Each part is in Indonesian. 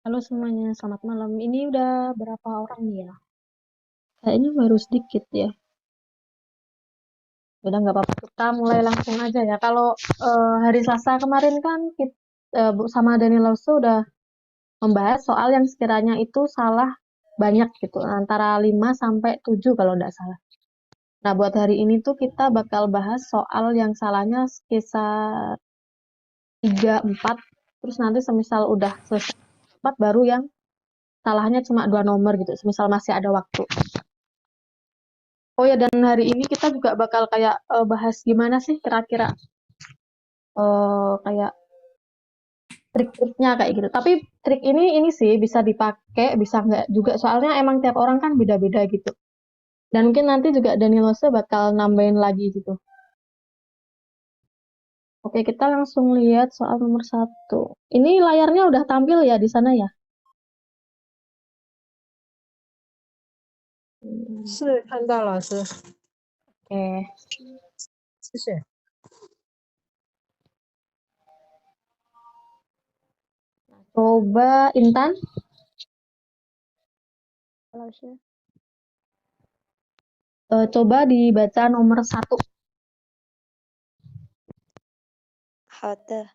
Halo semuanya, selamat malam. Ini udah berapa orang nih ya? Kayaknya baru sedikit ya. Udah nggak apa-apa, kita mulai langsung aja ya. Kalau hari Selasa kemarin kan kita sama Daniel Lause udah membahas soal yang sekiranya itu salah banyak gitu, antara 5 sampai 7 kalau nggak salah. Nah, buat hari ini tuh kita bakal bahas soal yang salahnya sekitar 3, 4, terus nanti semisal udah selesai 4 baru yang salahnya cuma 2 nomor gitu, semisal masih ada waktu. Oh ya, dan hari ini kita juga bakal kayak bahas gimana sih kira-kira kayak trik-triknya kayak gitu. Tapi trik ini sih bisa dipakai, bisa nggak juga. Soalnya emang tiap orang kan beda-beda gitu. Dan mungkin nanti juga Danilose bakal nambahin lagi gitu. Oke, kita langsung lihat soal nomor 1. Ini layarnya udah tampil ya di sana ya? Hmm, 是看到老师，Oke, 谢谢。coba Intan. 老师， Coba dibaca nomor 1. 好的。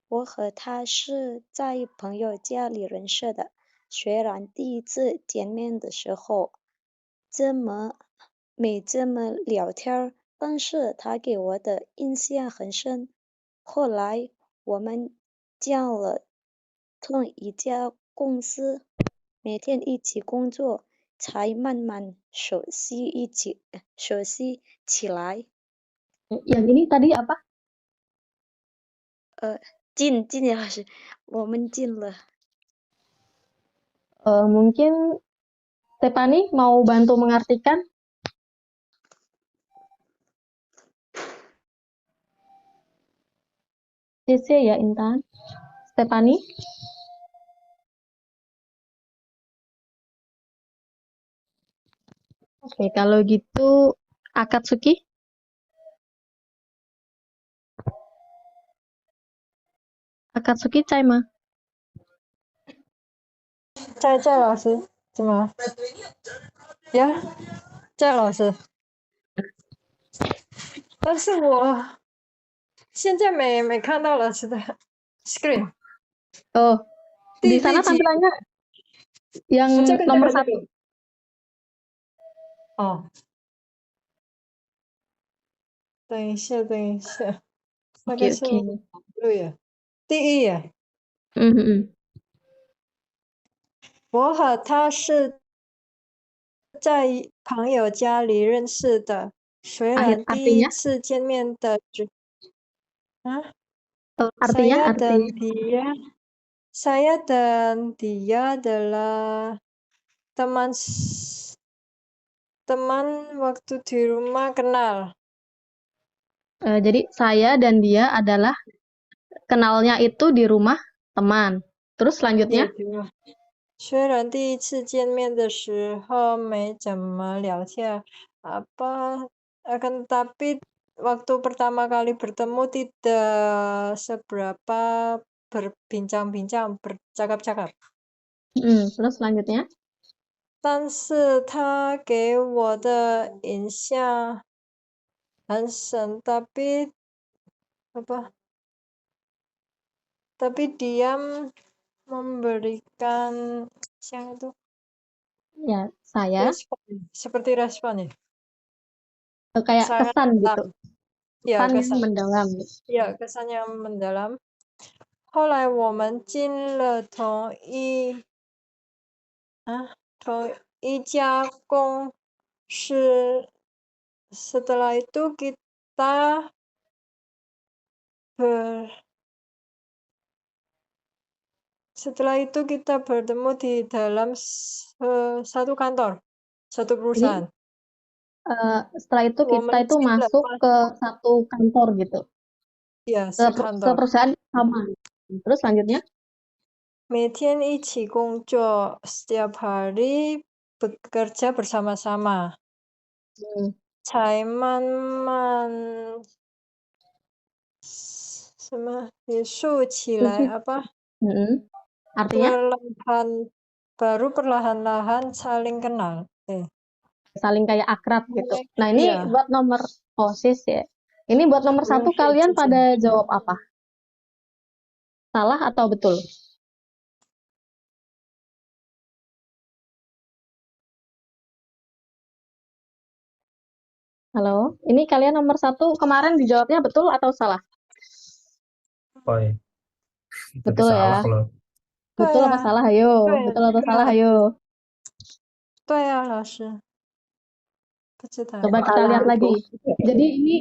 我和他是在朋友家里认识的，虽然第一次见面的时候没这么聊天，但是他给我的印象很深。后来我们进了同一家公司，每天一起工作，才慢慢熟悉起来。Yang ini tadi apa? 进老师，我们进了。Mungkin Stefani mau bantu mengartikan? CC ya Intan. Stefani? Oke, kalau gitu Akatsuki? Akatsuki Chaima. 在老师怎么呀？在老师，但是我现在没看到老师的 screen。 Oh, di 第 sana 第几？ tampilannya yang 这个 nomor 1. 哦，等一下，那 Oke, 个是 oke. 6页，第1页。Mhm. 我和他是在朋友家里认识的，虽然第一 Artinya? 次见面的啊，Artinya, saya dan artinya. dia saya dan dia adalah teman teman waktu di rumah kenal. Jadi saya dan dia adalah kenalnya itu di rumah teman. Terus selanjutnya? 也对吧？虽然第一次见面的时候没怎么聊天, akan tetapi waktu pertama kali bertemu tidak seberapa berbincang-bincang, bercakap-cakap. Terus selanjutnya? 但是他给我的印象很深, tapi dia memberikan yang itu Ya, saya respon, seperti respon ya, kayak sangat kesan gitu. dalam. Ya, Kesan yang mendalam gitu. ya, kesan yang mendalam. 后来我们进了同一家公司, setelah itu kita bertemu di dalam satu kantor, satu Jadi perusahaan. setelah itu kita itu masuk ke satu kantor gitu. Ya, Ke sekantor. perusahaan sama. Terus selanjutnya? 每天一起工作, setiap hari bekerja bersama-sama. Hmm. 才慢慢什么也竖起来 Terus, apa? mm-mm. Artinya baru perlahan-lahan saling kenal. saling kayak akrab gitu. Nah, ini Iya. buat nomor sis ya. Ini buat nomor 1 kalian pada jawab apa? Salah atau betul? Halo, ini kalian nomor 1 kemarin dijawabnya betul atau salah? Oi. Betul Tapi salah ya. kalau Betul apa salah? Ayo. Betul atau salah? Ayo. 对啊，老师。Coba kita lihat lagi. Jadi ini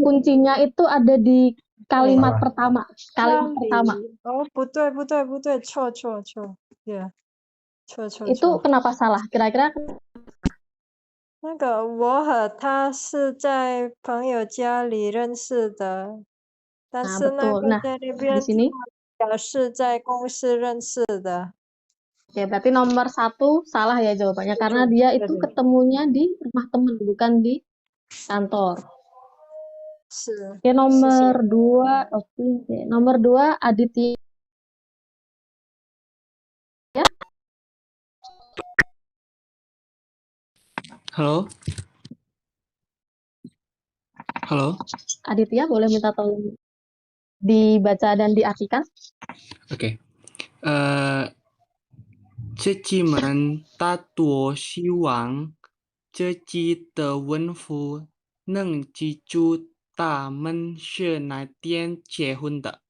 kuncinya itu ada di kalimat Salah. pertama. Kalimat pertama. Oh, 不对，错。Yeah. 错。 Itu kenapa salah? Kira-kira 那个我和他是在朋友家里认识的，但 nah 是那 betul. 个 Nah,在那 di 边 sini 表示在公司认识的。 oke, berarti nomor 1 salah ya jawabannya karena dia itu ketemunya di rumah teman bukan di kantor. 是。 Oke, nomor 2. Oke, nomor 2 Aditya. Halo? Halo? Aditya, boleh minta tolong dibaca dan diartikan? Oke. 这几门大多希望自己的婚夫能记住他们是哪天结婚的，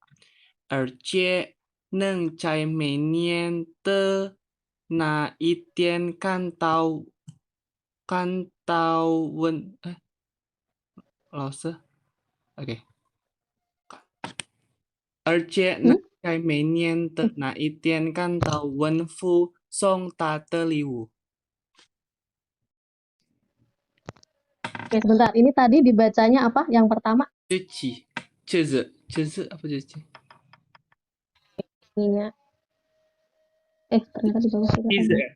而且能在每年的那一天看到老师 ，OK，而且能在每年的那一天看到婚夫送他的礼物。 Oke, sebentar. Ini tadi dibacanya apa? Yang pertama? 这是apa 这是 Ininya. Ternyata di bawah kita Cize. kan.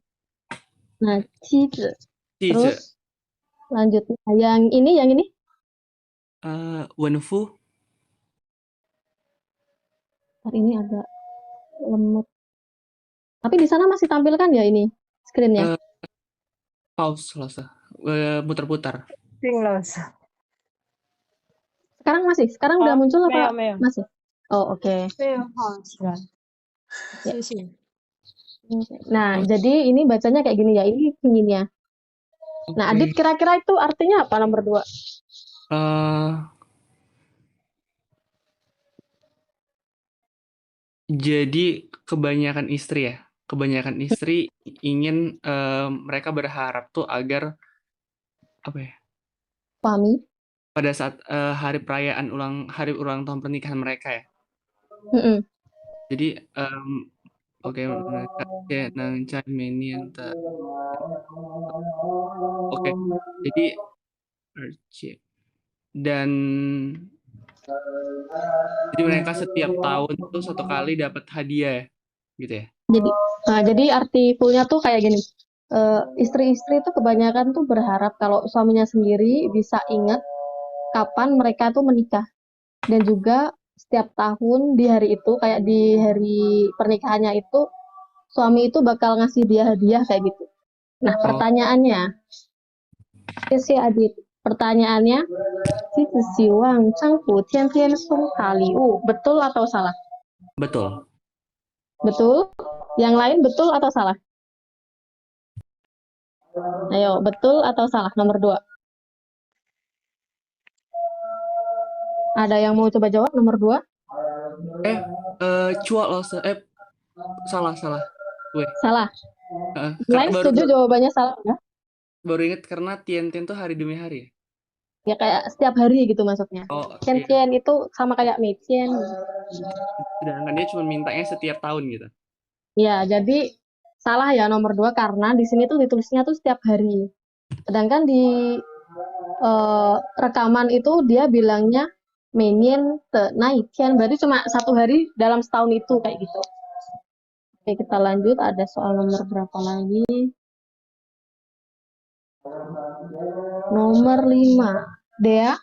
Nah, cize. Cize. Terus lanjut. Yang ini? 文夫 Ntar ini agak lemot. Tapi di sana masih tampilkan ya ini screen-nya? pause muter-putar. 病了是。 Sekarang masih? Sekarang udah muncul apa? 没有。 Masih? Oh, oke. 没有好起来。谢谢。 Nah, jadi ini bacanya kayak gini ya. Ini pinginnya. Nah, Adit kira-kira itu artinya apa nomor 2? Jadi kebanyakan istri ya. Kebanyakan istri ingin mereka berharap tuh agar apa ya? Suami. Pada saat hari ulang tahun pernikahan mereka ya. Jadi oke, mereka nang Chinese oke. Jadi dan jadi mereka setiap tahun tuh 1 kali dapat hadiah gitu ya. Jadi arti fullnya tuh kayak gini. Istri-istri itu kebanyakan tuh berharap kalau suaminya sendiri bisa ingat kapan mereka tuh menikah. Dan juga setiap tahun di hari itu, kayak di hari pernikahannya itu, suami itu bakal ngasih dia hadiah kayak gitu. Nah, pertanyaannya, si Adit, pertanyaannya, betul atau salah? Betul. Betul? Yang lain betul atau salah? Ayo, betul atau salah? Nomor 2. Ada yang mau coba jawab nomor 2? Salah. Salah. Lain Baru setuju jawabannya salah ya? Baru ingat karena Tian-Tian tuh hari demi hari ya? Ya kayak setiap hari gitu maksudnya. Tian-Tian itu sama kayak Mei-Tian. Sedangkan dia cuma mintanya setiap tahun gitu. Ya, jadi salah ya nomor 2 karena di sini tuh ditulisnya tuh setiap hari. Sedangkan di rekaman itu dia bilangnya Menien te Naitian, berarti cuma 1 hari dalam setahun itu kayak gitu. Oke, kita lanjut. Ada soal nomor berapa lagi? Nomor 5. Dea?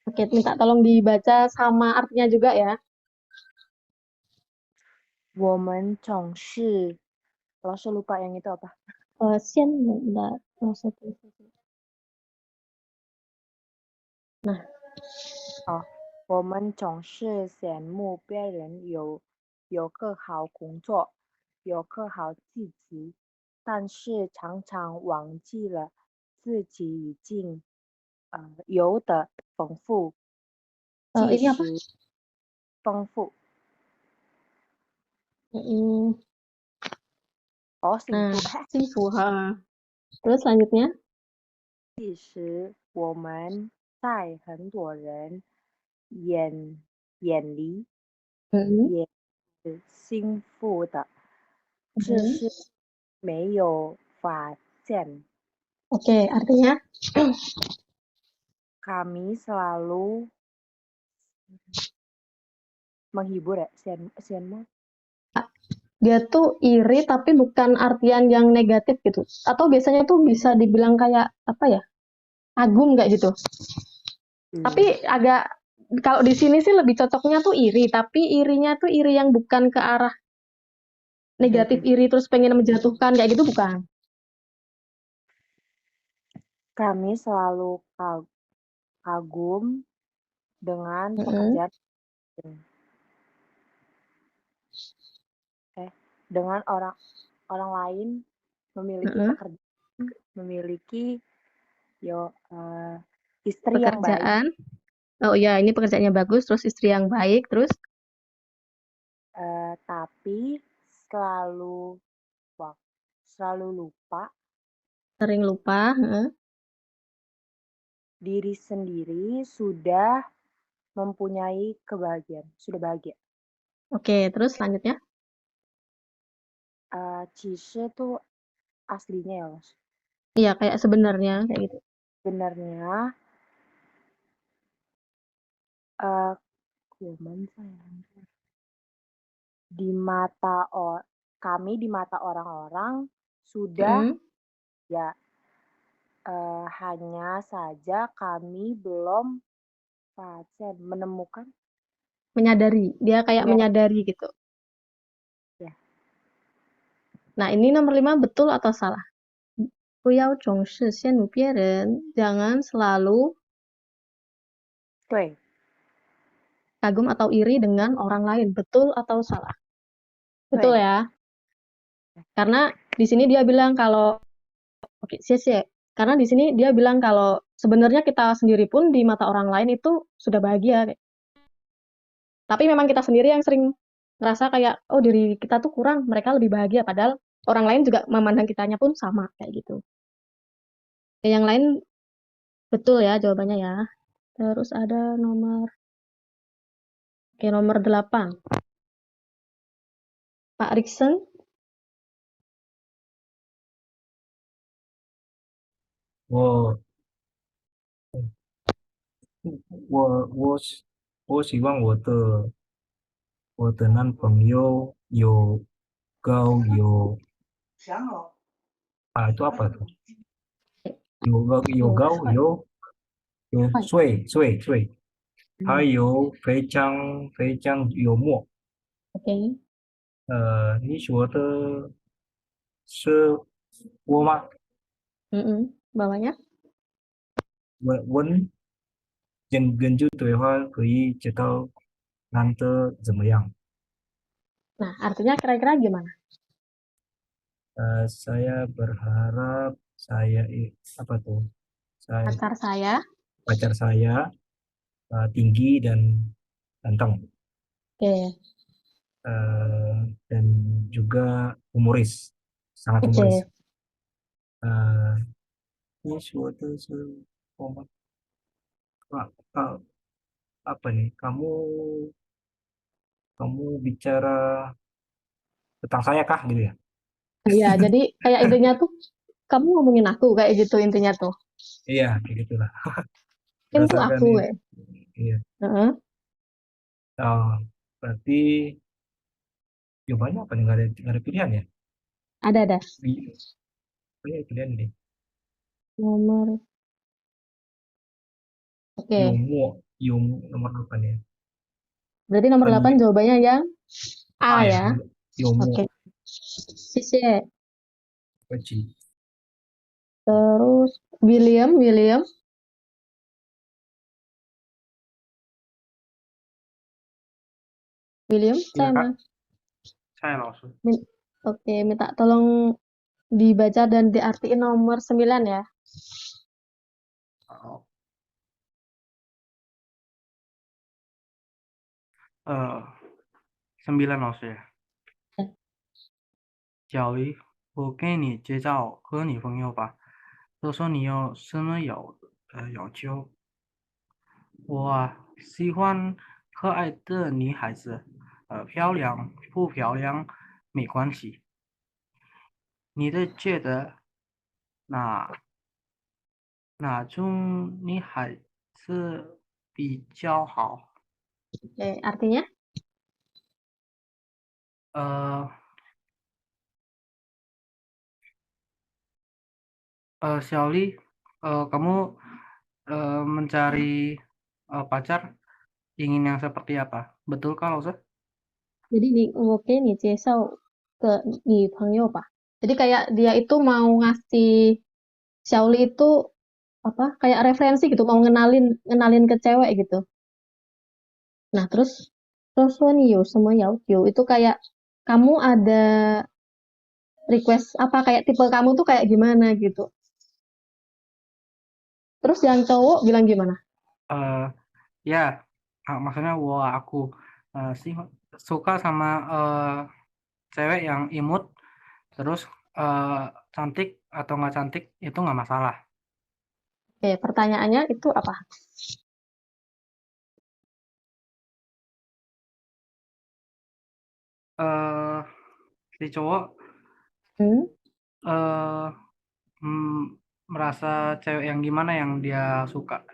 Oke, minta tolong dibaca sama artinya juga ya. 我们总是 langsung lupa yang itu apa? Sian, enggak usah tulis. Nah, 我们总是羡慕别人有个好工作，有个好自己，但是常常忘记了自己已经有的丰富，即 ini apa? 使丰富 Mm, 幸 Nah, 福。 幸福. Ha. Terus selanjutnya, 其实我们在很多人眼里 mm, 也是幸福的，只 mm. 是没有发现。 Oke, artinya Kami selalu menghibur ya, Sienna. dia tuh iri tapi bukan artian yang negatif gitu. Atau biasanya tuh bisa dibilang kayak apa ya? Kagum kayak gitu. Tapi agak kalau di sini sih lebih cocoknya tuh iri, tapi irinya tuh iri yang bukan ke arah negatif iri terus pengen menjatuhkan kayak gitu bukan. Kami selalu kagum dengan Mm-mm. pekerjaan dengan orang lain memiliki Mm-mm. pekerjaan, memiliki istri yang baik. Pekerjaan. Oh iya, ini pekerjaannya bagus, terus istri yang baik, terus Tapi selalu lupa sering lupa. diri sendiri sudah mempunyai kebahagiaan, sudah bahagia. Oke, terus selanjutnya. 其实 tuh aslinya ya, Mas. Iya, kayak sebenarnya kayak gitu. Sebenarnya di mata kami di mata orang-orang sudah ya, hanya saja kami belum menemukan Menyadari, dia kayak menyadari gitu. Ya. Nah, ini nomor 5 betul atau salah? 不要总是羡慕别人, jangan selalu 对 kagum atau iri dengan orang lain. Betul atau salah? Betul ya. Karena di sini dia bilang kalau oke, karena di sini dia bilang kalau sebenarnya kita sendiri pun di mata orang lain itu sudah bahagia. Tapi memang kita sendiri yang sering ngerasa kayak oh diri kita tuh kurang, mereka lebih bahagia padahal orang lain juga memandang kitanya pun sama kayak gitu. Yang lain betul ya jawabannya ya. Terus ada nomor 8. Pak Riksen. 我希望我的男朋友有高itu apa tuh? 有高有帅，还有非常幽默。 Oke. 你说的是我吗？ Bawahnya. 问跟就对话可以知道男的怎么样？ Nah, artinya kira-kira gimana? Saya berharap apa tuh? Pacar saya tinggi dan ganteng. Oke. Dan juga humoris, sangat humoris. Ini suatu apa nih? Kamu bicara tentang saya kah gitu ya? Iya, jadi kayak intinya tuh kamu ngomongin aku kayak gitu intinya tuh. Iya, kayak gitulah. Itu aku kayak. Iya. Berarti jawabannya apa nih? Nggak ada pilihan ya? Ada. Iya, pilihan nih. Nomor. Oke. Yung nomor 8 ya. Berarti nomor 8 Penyi- jawabannya yang A ya, ya. Yomo, Oke. Sisi. Peji. Terus William. William, Iya, saya Kak. mah. Saya langsung. Oke, minta tolong dibaca dan diartiin nomor 9 ya. Oh. 9老师。小鱼，我给你介绍个女朋友吧。说说你有什么要求？我喜欢可爱的女孩子，漂亮不漂亮没关系。你的觉得哪种女孩子比较好？ Oke, artinya? 小丽，kamu mencari pacar ingin yang seperti apa? Betul kalau saya? Jadi oke nih Cesau ke di Pangyo Pak. Jadi kayak dia itu mau ngasih Xiaoli itu apa? Kayak referensi gitu, mau ngenalin ke cewek gitu. Nah, terus Rosonio sama Yautio itu kayak kamu ada request apa kayak tipe kamu tuh kayak gimana gitu. Terus yang cowok bilang gimana? Ya, maksudnya aku sih suka sama cewek yang imut, terus cantik atau nggak cantik itu nggak masalah. Oke, pertanyaannya itu apa? Si cowok merasa cewek yang gimana yang dia suka.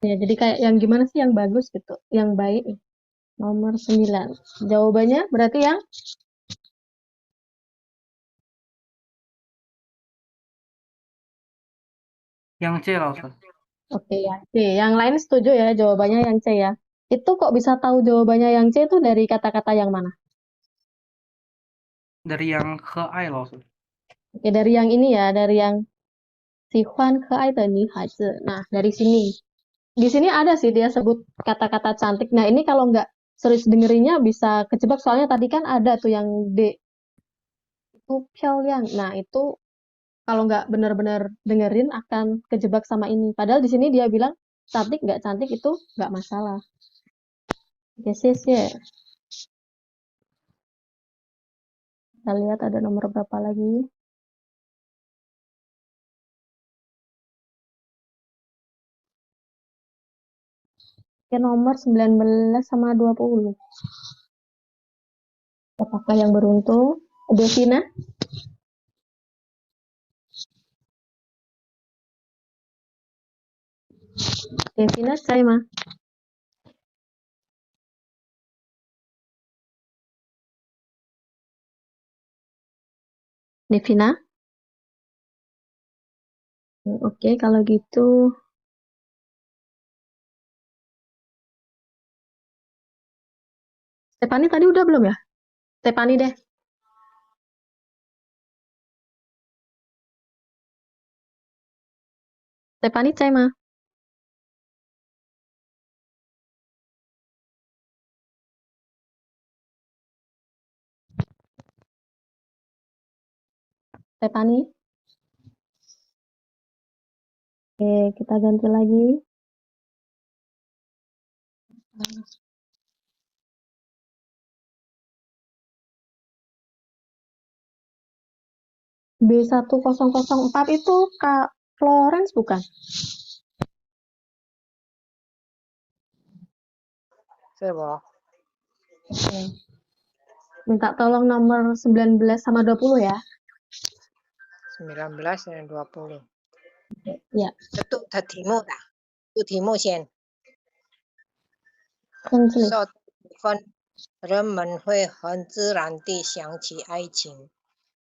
Ya, jadi kayak yang gimana sih yang bagus gitu, yang baik. Nomor 9. Jawabannya berarti yang C lah Ustaz. Oke, yang C. Yang lain setuju ya jawabannya yang C ya. Itu kok bisa tahu jawabannya yang C itu dari kata-kata yang mana? Dari yang ke I loh Ustaz. Oke, dari yang ini ya, dari yang si Huan ke ai de ni haizi. Nah, dari sini. Di sini ada sih dia sebut kata-kata cantik. Nah, ini kalau nggak serius dengerinnya bisa kejebak. Soalnya tadi kan ada tuh yang D. Itu Pyongyang. Nah, itu kalau nggak benar-benar dengerin akan kejebak sama ini. Padahal di sini dia bilang cantik nggak cantik itu nggak masalah. Yes, yes, yes. Kita lihat ada nomor berapa lagi. Oke, nomor 19 sama 20. Apakah yang beruntung? Devina? Devina, saya mah. Devina? Oke, kalau gitu. Stefani tadi udah belum ya? Stefani deh. Stefani, saya mah. Stefani. Oke, kita ganti lagi. B1004 itu Kak Florence bukan? Saya bawa. Oke. Minta tolong nomor 19 sama 20 ya. 19 dan 20. Ya. 这读它题目的，读题目先。Translate. 受分，人们会很自然地想起爱情，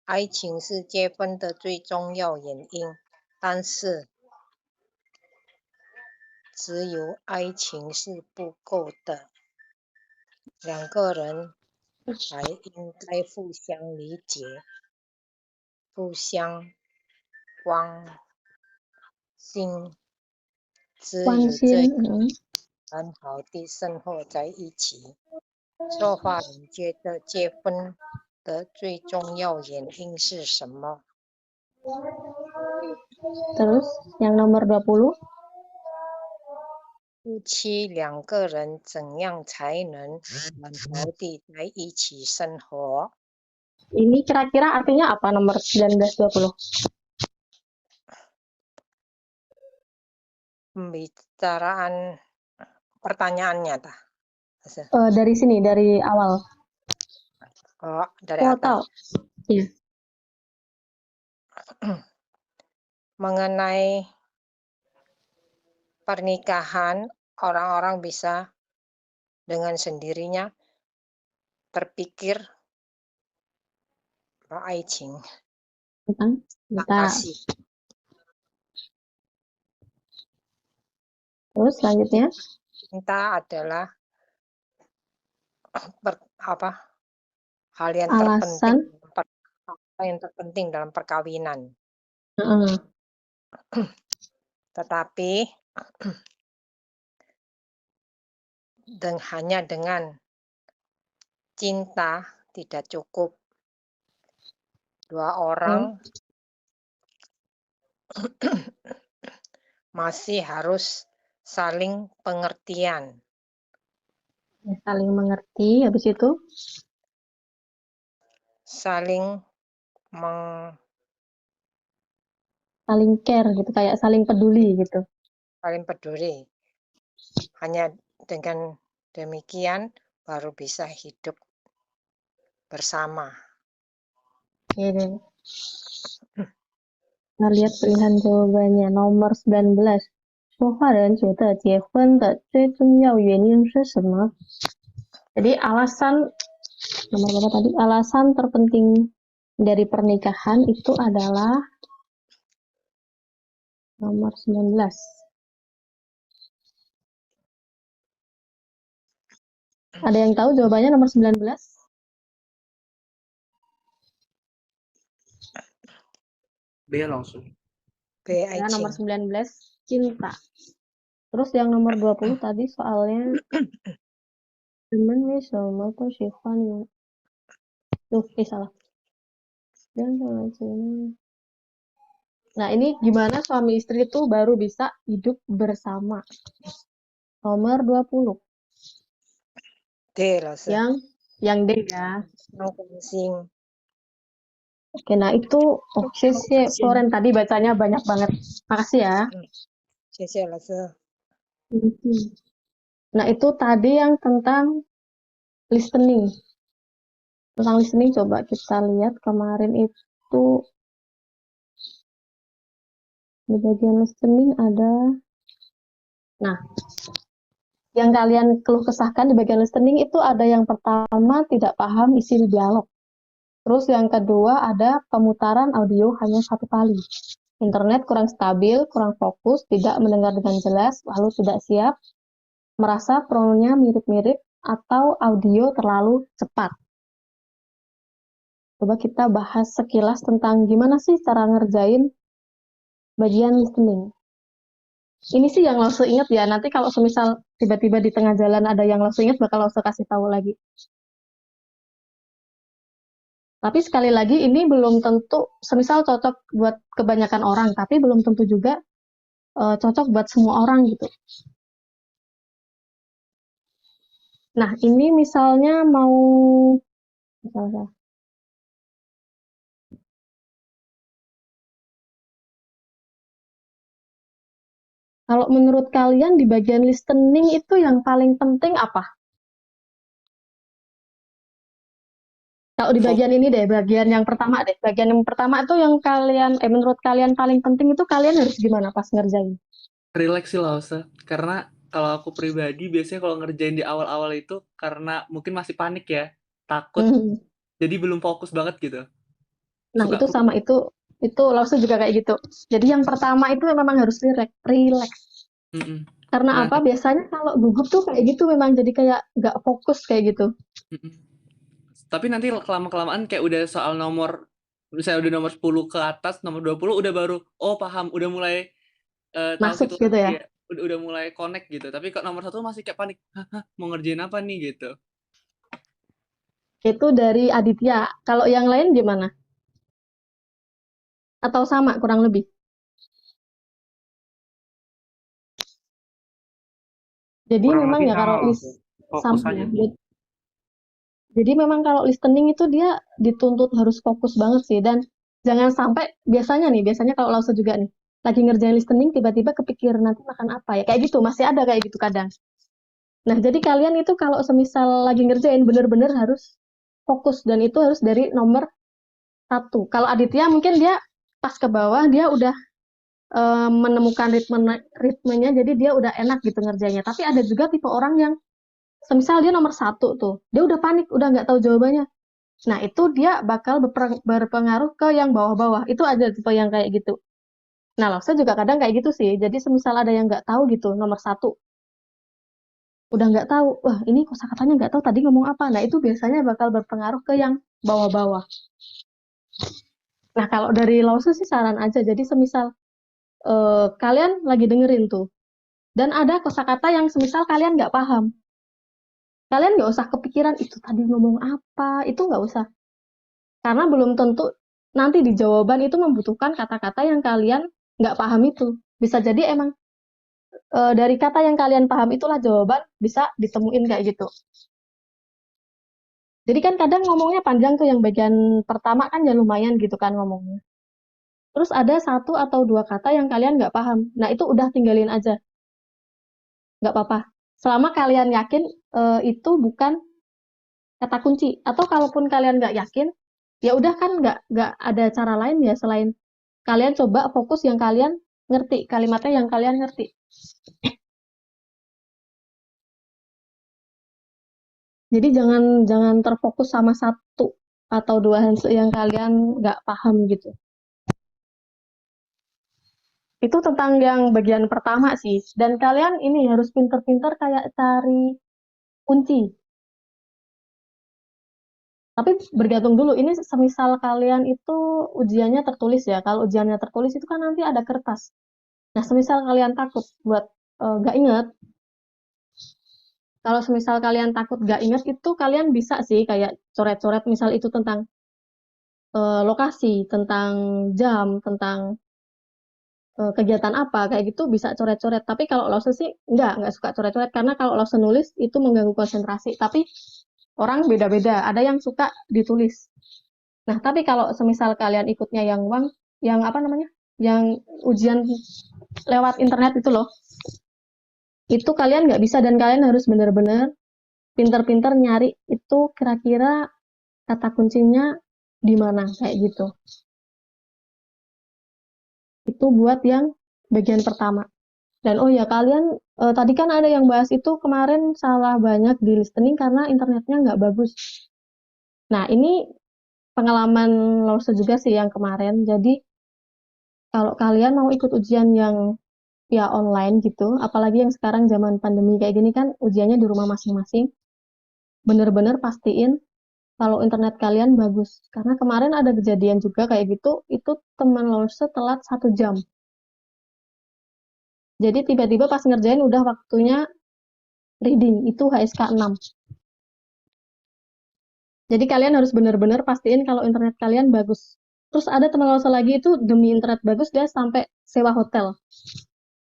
爱情是结婚的最重要原因。但是，只有爱情是不够的，两个人还应该互相理解，互相关心，只关有这心，样很好的生活在一起。策划人觉得结婚的最重要原因是什么？ Terus yang nomor 20, 夫妻两个人怎样才能很好地在一起生活？ ini kira-kira artinya apa nomor 19, 20? Pembicaraan pertanyaannya tah. Dari sini, dari awal. Oh, dari Oh, atas. tahu. Iya. Mengenai pernikahan, orang-orang bisa dengan sendirinya terpikir aiching, Tentang cinta. kasih. Terus selanjutnya, Cinta adalah hal yang alasan. terpenting dalam perkawinan. Heeh. Tetapi hanya dengan cinta tidak cukup. Dua orang masih harus saling pengertian. Ya, saling mengerti, habis itu Saling saling care gitu, kayak saling peduli gitu. saling peduli. Hanya dengan demikian baru bisa hidup bersama. Oke deh. Kita lihat pilihan jawabannya. Nomor 19. 说话人觉得结婚的最重要原因是什么? Jadi alasan, nomor berapa tadi? Alasan terpenting dari pernikahan itu adalah nomor 19. Ada yang tahu jawabannya nomor 19? B 老师。 B. Ya, Aiching. nomor 19, cinta. Terus yang nomor 20 tadi soalnya temen nih sama tuh Shifan. Tuh, salah. Dan nah, ini gimana suami istri itu baru bisa hidup bersama. Nomor 20. D. Langsung. Yang D ya. Sing. Oke, nah itu sih Floren tadi bacanya banyak banget. Makasih ya. Langsung. Nah, itu tadi yang tentang listening. Tentang listening coba kita lihat kemarin itu di bagian listening ada. Nah, yang kalian keluh kesahkan di bagian listening itu ada yang pertama tidak paham isi dialog. Terus yang kedua ada pemutaran audio hanya 1 kali. Internet kurang stabil, kurang fokus, tidak mendengar dengan jelas, lalu tidak siap, merasa pronounnya mirip-mirip, atau audio terlalu cepat. Coba kita bahas sekilas tentang gimana sih cara ngerjain bagian listening. Ini sih yang langsung ingat ya, nanti kalau semisal tiba-tiba di tengah jalan ada yang langsung ingat, bakal langsung kasih tahu lagi. Tapi sekali lagi ini belum tentu, semisal cocok buat kebanyakan orang, tapi belum tentu juga cocok buat semua orang gitu. Nah, ini misalnya kalau menurut kalian di bagian listening itu yang paling penting apa? Kalau di bagian ini deh, bagian yang pertama deh. Bagian yang pertama itu yang menurut kalian paling penting itu kalian harus gimana pas ngerjain? Relax sih lah, karena kalau aku pribadi biasanya kalau ngerjain di awal-awal itu karena mungkin masih panik ya, takut, jadi belum fokus banget gitu. Nah, itu sama itu langsung juga kayak gitu. Jadi yang pertama itu memang harus relax. Karena Nah, apa? Biasanya kalau gugup tuh kayak gitu memang jadi kayak nggak fokus kayak gitu. tapi nanti kelamaan kayak udah soal nomor, misalnya udah nomor 10 ke atas, nomor 20 udah baru, oh paham, udah mulai tahu Masuk gitu situasi ya. ya, udah mulai connect gitu. Tapi kok nomor 1 masih kayak panik, hah, mau ngerjain apa nih gitu. Itu dari Aditya. Kalau yang lain gimana? Atau sama kurang lebih? Jadi Kurang memang lebih ya kalau sama, list fokus sama aja. ya. Jadi memang kalau listening itu dia dituntut harus fokus banget sih, dan jangan sampai biasanya kalau Lause juga nih lagi ngerjain listening tiba-tiba kepikir nanti makan apa ya, kayak gitu masih ada kayak gitu kadang. Nah jadi kalian itu kalau semisal lagi ngerjain bener-bener harus fokus, dan itu harus dari nomor 1. Kalau Aditya mungkin dia pas ke bawah dia udah menemukan ritmenya, jadi dia udah enak gitu ngerjainnya. Tapi ada juga tipe orang yang semisal dia nomor 1 tuh, dia udah panik, udah nggak tahu jawabannya. Nah, itu dia bakal berpengaruh ke yang bawah-bawah. Itu ada tipe yang kayak gitu. Nah, Laksa juga kadang kayak gitu sih. Jadi semisal ada yang nggak tahu gitu, nomor 1, udah nggak tahu, wah ini kosakatanya nggak tahu tadi ngomong apa. Nah, itu biasanya bakal berpengaruh ke yang bawah-bawah. Nah, kalau dari Lause sih saran aja. Jadi semisal kalian lagi dengerin tuh, dan ada kosakata yang semisal kalian nggak paham, kalian nggak usah kepikiran itu tadi ngomong apa, itu nggak usah. Karena belum tentu nanti di jawaban itu membutuhkan kata-kata yang kalian nggak paham itu. Bisa jadi emang dari kata yang kalian paham itulah jawaban bisa ditemuin kayak gitu. Jadi kan kadang ngomongnya panjang tuh, yang bagian pertama kan ya lumayan gitu kan ngomongnya. Terus ada 1 atau 2 kata yang kalian nggak paham. Nah itu udah tinggalin aja, nggak apa-apa. Selama kalian yakin itu bukan kata kunci. Atau kalaupun kalian nggak yakin, ya udah kan nggak ada cara lain ya selain kalian coba fokus yang kalian ngerti, kalimatnya yang kalian ngerti. Jadi jangan terfokus sama 1 atau 2 hanse yang kalian nggak paham gitu. Itu tentang yang bagian pertama sih. Dan kalian ini harus pinter-pinter kayak cari kunci. Tapi bergantung dulu, ini semisal kalian itu ujiannya tertulis ya. Kalau ujiannya tertulis itu kan nanti ada kertas. Nah, semisal kalian takut buat nggak inget, kalau semisal kalian takut nggak inget itu kalian bisa sih kayak coret-coret, misal itu tentang lokasi, tentang jam, tentang kegiatan apa, kayak gitu bisa coret-coret. Tapi kalau Lause sih nggak suka coret-coret, karena kalau Lause nulis itu mengganggu konsentrasi. Tapi orang beda-beda, ada yang suka ditulis. Nah, tapi kalau semisal kalian ikutnya yang apa namanya, yang ujian lewat internet itu loh, itu kalian nggak bisa, dan kalian harus benar-benar pinter-pinter nyari itu kira-kira kata kuncinya di mana, kayak gitu. Itu buat yang bagian pertama. Dan oh ya kalian tadi kan ada yang bahas itu kemarin salah banyak di listening karena internetnya nggak bagus. Nah ini pengalaman Lause juga sih yang kemarin. Jadi kalau kalian mau ikut ujian yang via online gitu, apalagi yang sekarang zaman pandemi kayak gini kan ujiannya di rumah masing-masing, bener-bener pastiin kalau internet kalian bagus. Karena kemarin ada kejadian juga kayak gitu, itu teman Lause telat 1 jam. Jadi tiba-tiba pas ngerjain udah waktunya reading, itu HSK 6. Jadi kalian harus benar-benar pastiin kalau internet kalian bagus. Terus ada teman Lause lagi itu demi internet bagus dia sampai sewa hotel.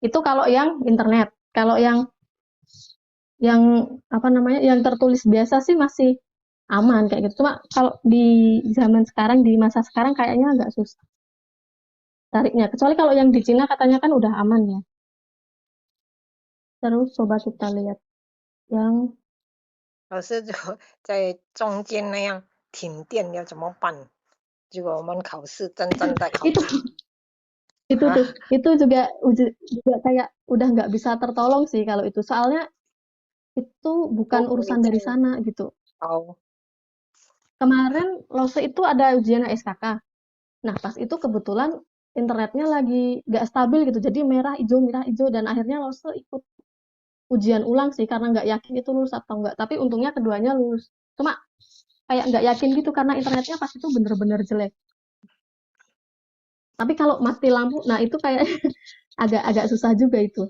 Itu kalau yang internet. Kalau yang apa namanya, yang tertulis biasa sih masih aman kayak gitu. Cuma kalau di zaman sekarang, di masa sekarang kayaknya agak susah tariknya. Kecuali kalau yang di Cina katanya kan udah aman ya. Terus coba kita lihat yang 老师就在中间那样停电要怎么办？如果我们考试正在考 itu 试， itu 啊， tuh itu juga kayak udah nggak bisa tertolong sih kalau itu, soalnya itu bukan 不可以 urusan dari 再 sana gitu. 熬。 Kemarin Lause itu ada ujian SKK. Nah pas itu kebetulan internetnya lagi nggak stabil gitu, jadi merah hijau dan akhirnya Lause ikut ujian ulang sih karena nggak yakin itu lulus atau enggak. Tapi untungnya keduanya lulus. Cuma kayak nggak yakin gitu karena internetnya pas itu bener-bener jelek. Tapi kalau mati lampu, nah itu kayak agak susah juga itu.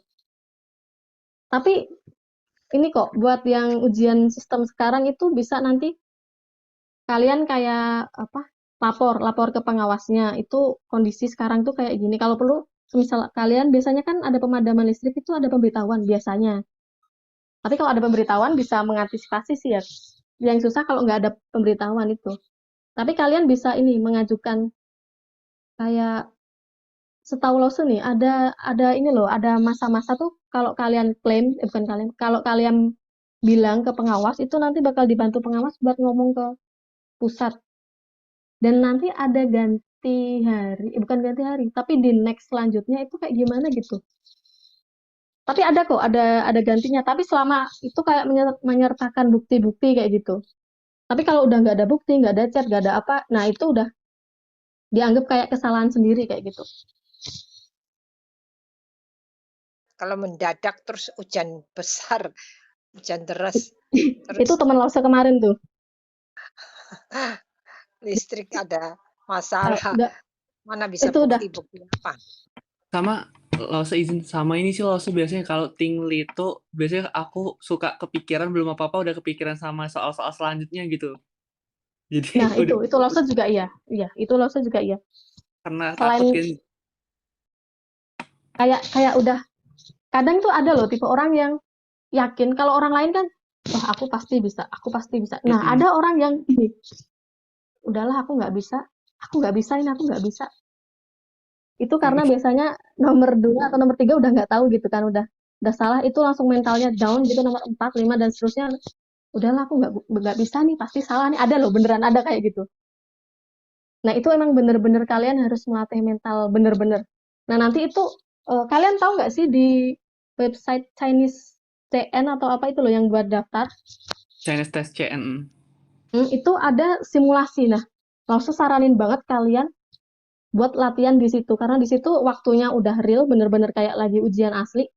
Tapi ini kok buat yang ujian sistem sekarang itu bisa nanti kalian kayak apa? lapor ke pengawasnya. Itu kondisi sekarang tuh kayak gini. Kalau perlu misal kalian biasanya kan ada pemadaman listrik itu ada pemberitahuan biasanya. Tapi kalau ada pemberitahuan bisa mengantisipasi sih ya. Yang susah kalau nggak ada pemberitahuan itu. Tapi kalian bisa ini mengajukan kayak setahu Lawson nih ada ini loh, ada masa-masa tuh kalau kalian klaim, bukan kalian, kalau kalian bilang ke pengawas itu nanti bakal dibantu pengawas buat ngomong ke pusat. Dan nanti ada ganti hari, bukan ganti hari, tapi di next selanjutnya itu kayak gimana gitu. Tapi ada kok, ada gantinya. Tapi selama itu kayak menyertakan bukti-bukti kayak gitu. Tapi kalau udah nggak ada bukti, nggak ada chat, nggak ada apa, nah itu udah dianggap kayak kesalahan sendiri kayak gitu. Kalau mendadak terus hujan besar, hujan deras, Itu terus teman Lause kemarin tuh. listrik ada masalah, Udah, mana bisa itu udah. bukti-bukti apa? Sama Lause izin sama ini sih Lause biasanya kalau tingli itu biasanya aku suka kepikiran belum apa-apa udah kepikiran sama soal-soal selanjutnya gitu. Jadi Nah, udah itu Lause juga iya. Iya, itu Lause juga iya. karena Selain takut kan. kayak udah kadang tuh ada loh tipe orang yang yakin kalau orang lain kan wah aku pasti bisa. Nah, ada orang yang gini. Udahlah aku nggak bisa ini aku nggak bisa. Itu karena biasanya nomor 2 atau nomor 3 udah nggak tahu gitu kan udah salah itu langsung mentalnya down gitu nomor 4, 5 dan seterusnya. Udahlah aku nggak bisa nih pasti salah nih ada loh beneran ada kayak gitu. Nah itu emang bener-bener kalian harus melatih mental bener-bener. Nah nanti itu kalian tahu nggak sih di website Chinese CN atau apa itu loh yang buat daftar Chinese Test CN. itu ada simulasi. Nah langsung saranin banget kalian buat latihan di situ karena di situ waktunya udah real bener-bener kayak lagi ujian asli.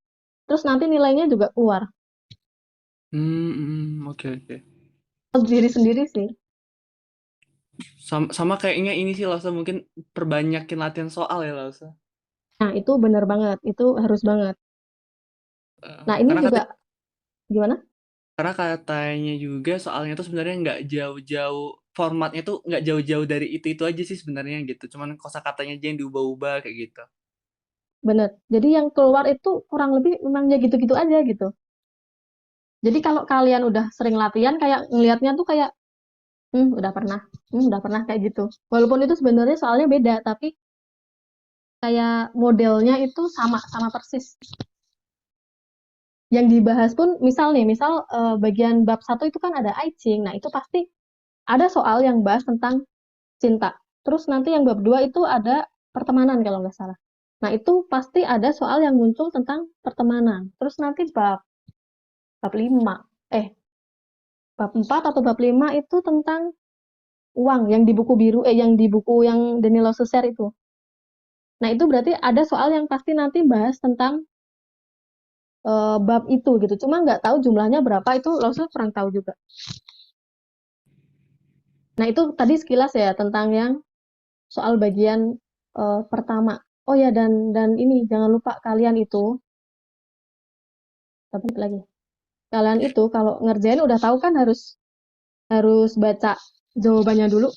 Terus nanti nilainya juga keluar. Oke. Diri sendiri sih. Sama kayaknya ini sih Lause mungkin perbanyakin latihan soal ya Lause. Nah itu bener banget, itu harus banget. Nah ini Karena juga gimana? Karena katanya juga soalnya tuh sebenarnya nggak jauh-jauh formatnya tuh nggak jauh-jauh dari itu aja sih sebenarnya gitu. Cuman kosakatanya aja yang diubah-ubah kayak gitu. Bener. Jadi yang keluar itu kurang lebih memang ya gitu-gitu aja gitu. Jadi kalau kalian udah sering latihan kayak ngelihatnya tuh kayak udah pernah kayak gitu. Walaupun itu sebenarnya soalnya beda tapi kayak modelnya itu sama persis. Yang dibahas pun misal bagian bab 1 itu kan ada Aiching. Nah, itu pasti ada soal yang bahas tentang cinta. Terus nanti yang bab 2 itu ada pertemanan kalau nggak salah. Nah, itu pasti ada soal yang muncul tentang pertemanan. Terus nanti bab 5 bab 4 atau bab 5 itu tentang uang yang di buku biru yang di buku yang Danilo share itu. Nah, itu berarti ada soal yang pasti nanti bahas tentang bab itu gitu. Cuma nggak tahu jumlahnya berapa itu Lawson kurang tahu juga. Nah, itu tadi sekilas ya tentang yang soal bagian pertama. Oh ya dan ini jangan lupa kalian itu tapi lagi. Kalian itu kalau ngerjain udah tahu kan harus baca jawabannya dulu.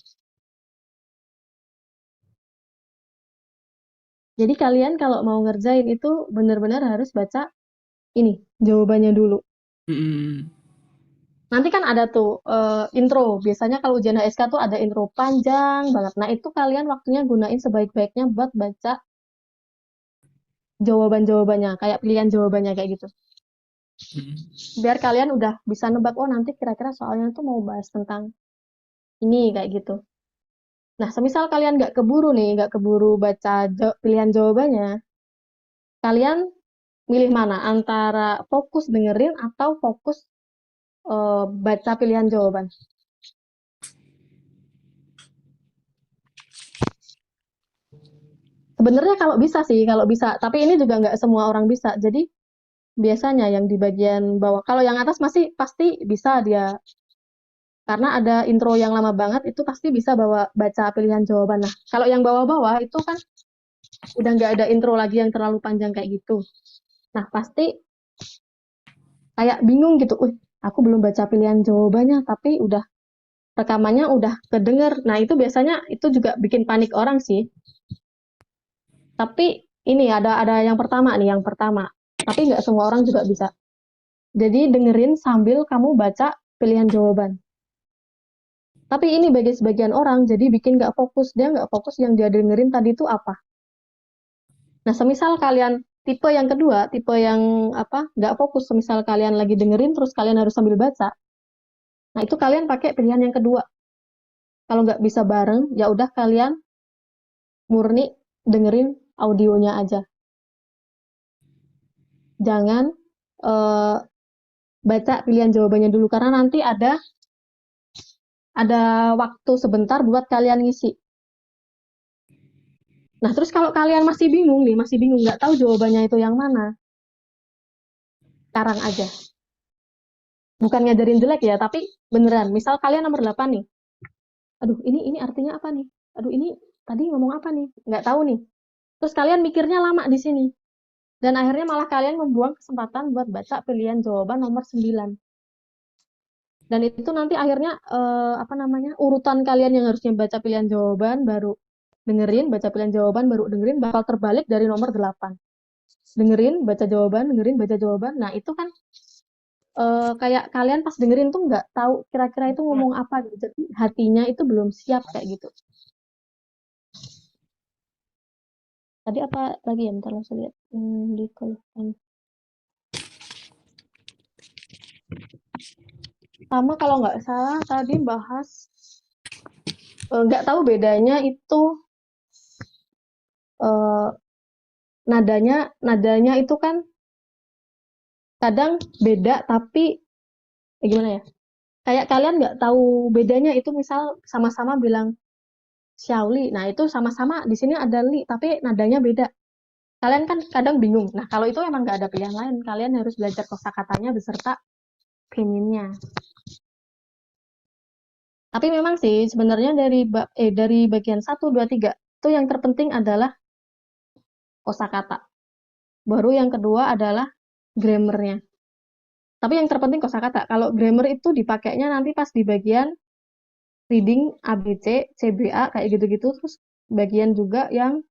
Jadi kalian kalau mau ngerjain itu benar-benar harus baca ini jawabannya dulu. Nanti kan ada tuh intro. Biasanya kalau ujian HSK tuh ada intro panjang banget. Nah, itu kalian waktunya gunain sebaik-baiknya buat baca jawaban-jawabannya, kayak pilihan jawabannya kayak gitu. Biar kalian udah bisa nebak, oh nanti kira-kira soalnya tuh mau bahas tentang ini kayak gitu. Nah, semisal kalian nggak keburu baca pilihan jawabannya, kalian milih mana? Antara fokus dengerin atau fokus baca pilihan jawaban? Sebenarnya kalau bisa, tapi ini juga nggak semua orang bisa. Jadi biasanya yang di bagian bawah. Kalau yang atas masih pasti bisa dia, karena ada intro yang lama banget, itu pasti bisa baca pilihan jawaban. Nah, kalau yang bawah-bawah itu kan udah nggak ada intro lagi yang terlalu panjang kayak gitu. Nah, pasti kayak bingung gitu. Aku belum baca pilihan jawabannya, tapi rekamannya udah kedenger. Nah, itu biasanya itu juga bikin panik orang sih. Tapi ini ada yang pertama nih, yang pertama. Tapi nggak semua orang juga bisa. Jadi dengerin sambil kamu baca pilihan jawaban. Tapi ini bagi sebagian orang, jadi bikin nggak fokus. Dia nggak fokus yang dia dengerin tadi itu apa. Nah, semisal kalian tipe yang kedua, tipe yang nggak fokus, semisal kalian lagi dengerin terus kalian harus sambil baca. Nah, itu kalian pakai pilihan yang kedua. Kalau nggak bisa bareng, ya udah kalian murni dengerin audionya aja. Jangan baca pilihan jawabannya dulu, karena nanti ada waktu sebentar buat kalian ngisi. Nah, terus kalau kalian masih bingung, nggak tahu jawabannya itu yang mana, sekarang aja. Bukan ngajarin jelek ya, tapi beneran. Misal kalian nomor 8 nih. Aduh, ini artinya apa nih? Aduh, ini tadi ngomong apa nih? Nggak tahu nih. Terus kalian mikirnya lama di sini. Dan akhirnya malah kalian membuang kesempatan buat baca pilihan jawaban nomor 9. Dan itu nanti akhirnya urutan kalian yang harusnya baca pilihan jawaban baru dengerin, baca pilihan jawaban baru dengerin, bakal terbalik dari nomor 8. Dengerin, baca jawaban, dengerin, baca jawaban. Nah, itu kan kayak kalian pas dengerin tuh nggak tahu kira-kira itu ngomong apa gitu. Jadi hatinya itu belum siap kayak gitu. Tadi apa lagi ya? Bentar saya lihat di kolom. Sama kalau nggak salah tadi bahas nggak tahu bedanya itu nadanya itu kan kadang beda, tapi gimana ya? Kayak kalian nggak tahu bedanya itu, misal sama-sama bilang Xiaoli. Nah, itu sama-sama di sini ada li, tapi nadanya beda. Kalian kan kadang bingung. Nah, kalau itu emang nggak ada pilihan lain. Kalian harus belajar kosakatanya beserta pinginnya. Tapi memang sih sebenarnya dari bagian 1, 2, 3 itu yang terpenting adalah kosakata. Baru yang kedua adalah grammarnya. Tapi yang terpenting kosakata. Kalau grammar itu dipakainya nanti pas di bagian reading ABC, CBA kayak gitu-gitu, terus bagian juga yang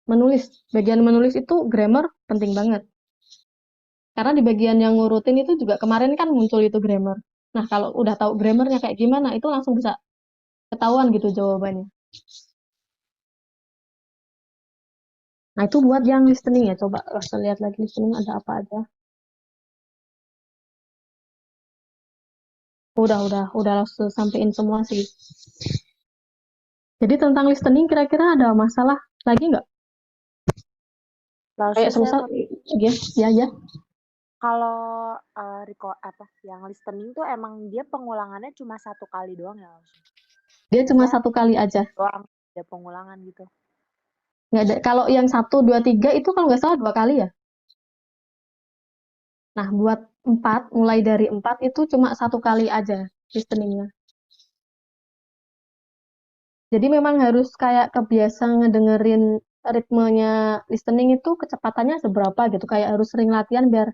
menulis. Bagian menulis itu grammar penting banget. Karena di bagian yang ngurutin itu juga kemarin kan muncul itu grammar. Nah, kalau udah tahu grammarnya kayak gimana, itu langsung bisa ketahuan gitu jawabannya. Nah, itu buat yang listening ya. Coba kita lihat lagi listening ada apa aja. Udah sampein semua sih. Jadi tentang listening kira-kira ada masalah lagi nggak? Kayak semisal, ya. Kalau yang listening tuh emang dia pengulangannya cuma 1 kali doang ya? Dia cuma 1 kali aja. Doang, ada pengulangan gitu. Nggak ada. Kalau yang 1, 2, 3 itu kalau nggak salah 2 kali ya. Nah, buat 4, mulai dari 4 itu cuma 1 kali aja listeningnya. Jadi memang harus kayak kebiasa ngedengerin ritmenya listening itu kecepatannya seberapa gitu. Kayak harus sering latihan biar,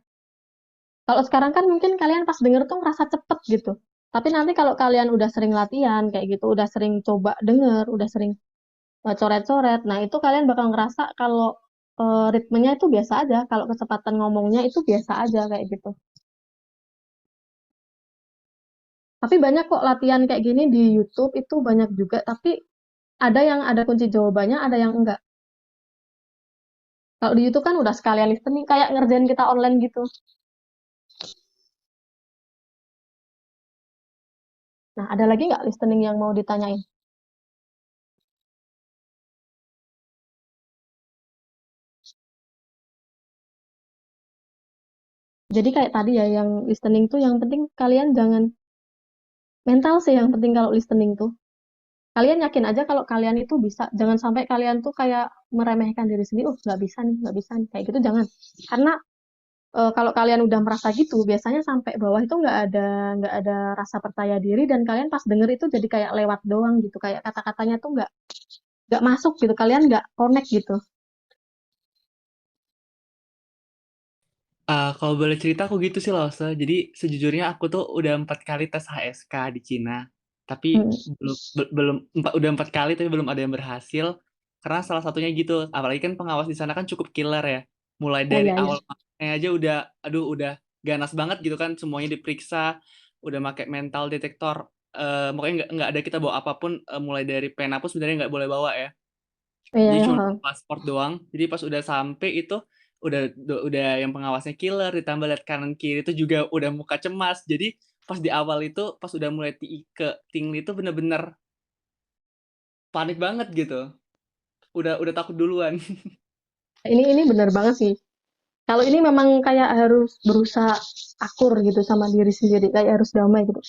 kalau sekarang kan mungkin kalian pas denger tuh ngerasa cepet gitu. Tapi nanti kalau kalian udah sering latihan kayak gitu, udah sering coba denger, udah sering coret-coret, nah itu kalian bakal ngerasa kalau ritmenya itu biasa aja. Kalau kecepatan ngomongnya itu biasa aja kayak gitu. Tapi banyak kok latihan kayak gini di YouTube itu banyak juga, tapi ada yang ada kunci jawabannya, ada yang enggak. Kalau di YouTube kan udah sekalian listening, kayak ngerjain kita online gitu. Nah, ada lagi nggak listening yang mau ditanyain? Jadi kayak tadi ya, yang listening tuh yang penting kalian jangan mental sih yang penting kalau listening tuh. Kalian yakin aja kalau kalian itu bisa. Jangan sampai kalian tuh kayak meremehkan diri sendiri. Oh, nggak bisa nih, nggak bisa nih. Kayak gitu jangan. Karena kalau kalian udah merasa gitu, biasanya sampai bawah itu nggak ada rasa percaya diri dan kalian pas denger itu jadi kayak lewat doang gitu. Kayak kata-katanya tuh nggak masuk gitu. Kalian nggak connect gitu. Kalau boleh cerita aku gitu sih Lause. Jadi sejujurnya aku tuh udah 4 kali tes HSK di Cina, tapi Hmm. udah 4 kali tapi belum ada yang berhasil. Karena salah satunya gitu, apalagi kan pengawas di sana kan cukup killer ya. Mulai Oh dari iya, iya. awal masuknya aja udah ganas banget gitu kan, semuanya diperiksa, udah pakai mental detektor. Pokoknya nggak ada kita bawa apapun, mulai dari pena pun sebenarnya nggak boleh bawa ya. Iya, Jadi iya. cuma paspor doang. Jadi pas udah sampai itu udah yang pengawasnya killer, ditambah lihat kanan kiri itu juga udah muka cemas. Jadi pas di awal itu pas udah mulai ke tingli itu bener-bener panik banget gitu. Udah takut duluan. Ini benar banget sih. Kalau ini memang kayak harus berusaha akur gitu sama diri sendiri, kayak harus damai gitu.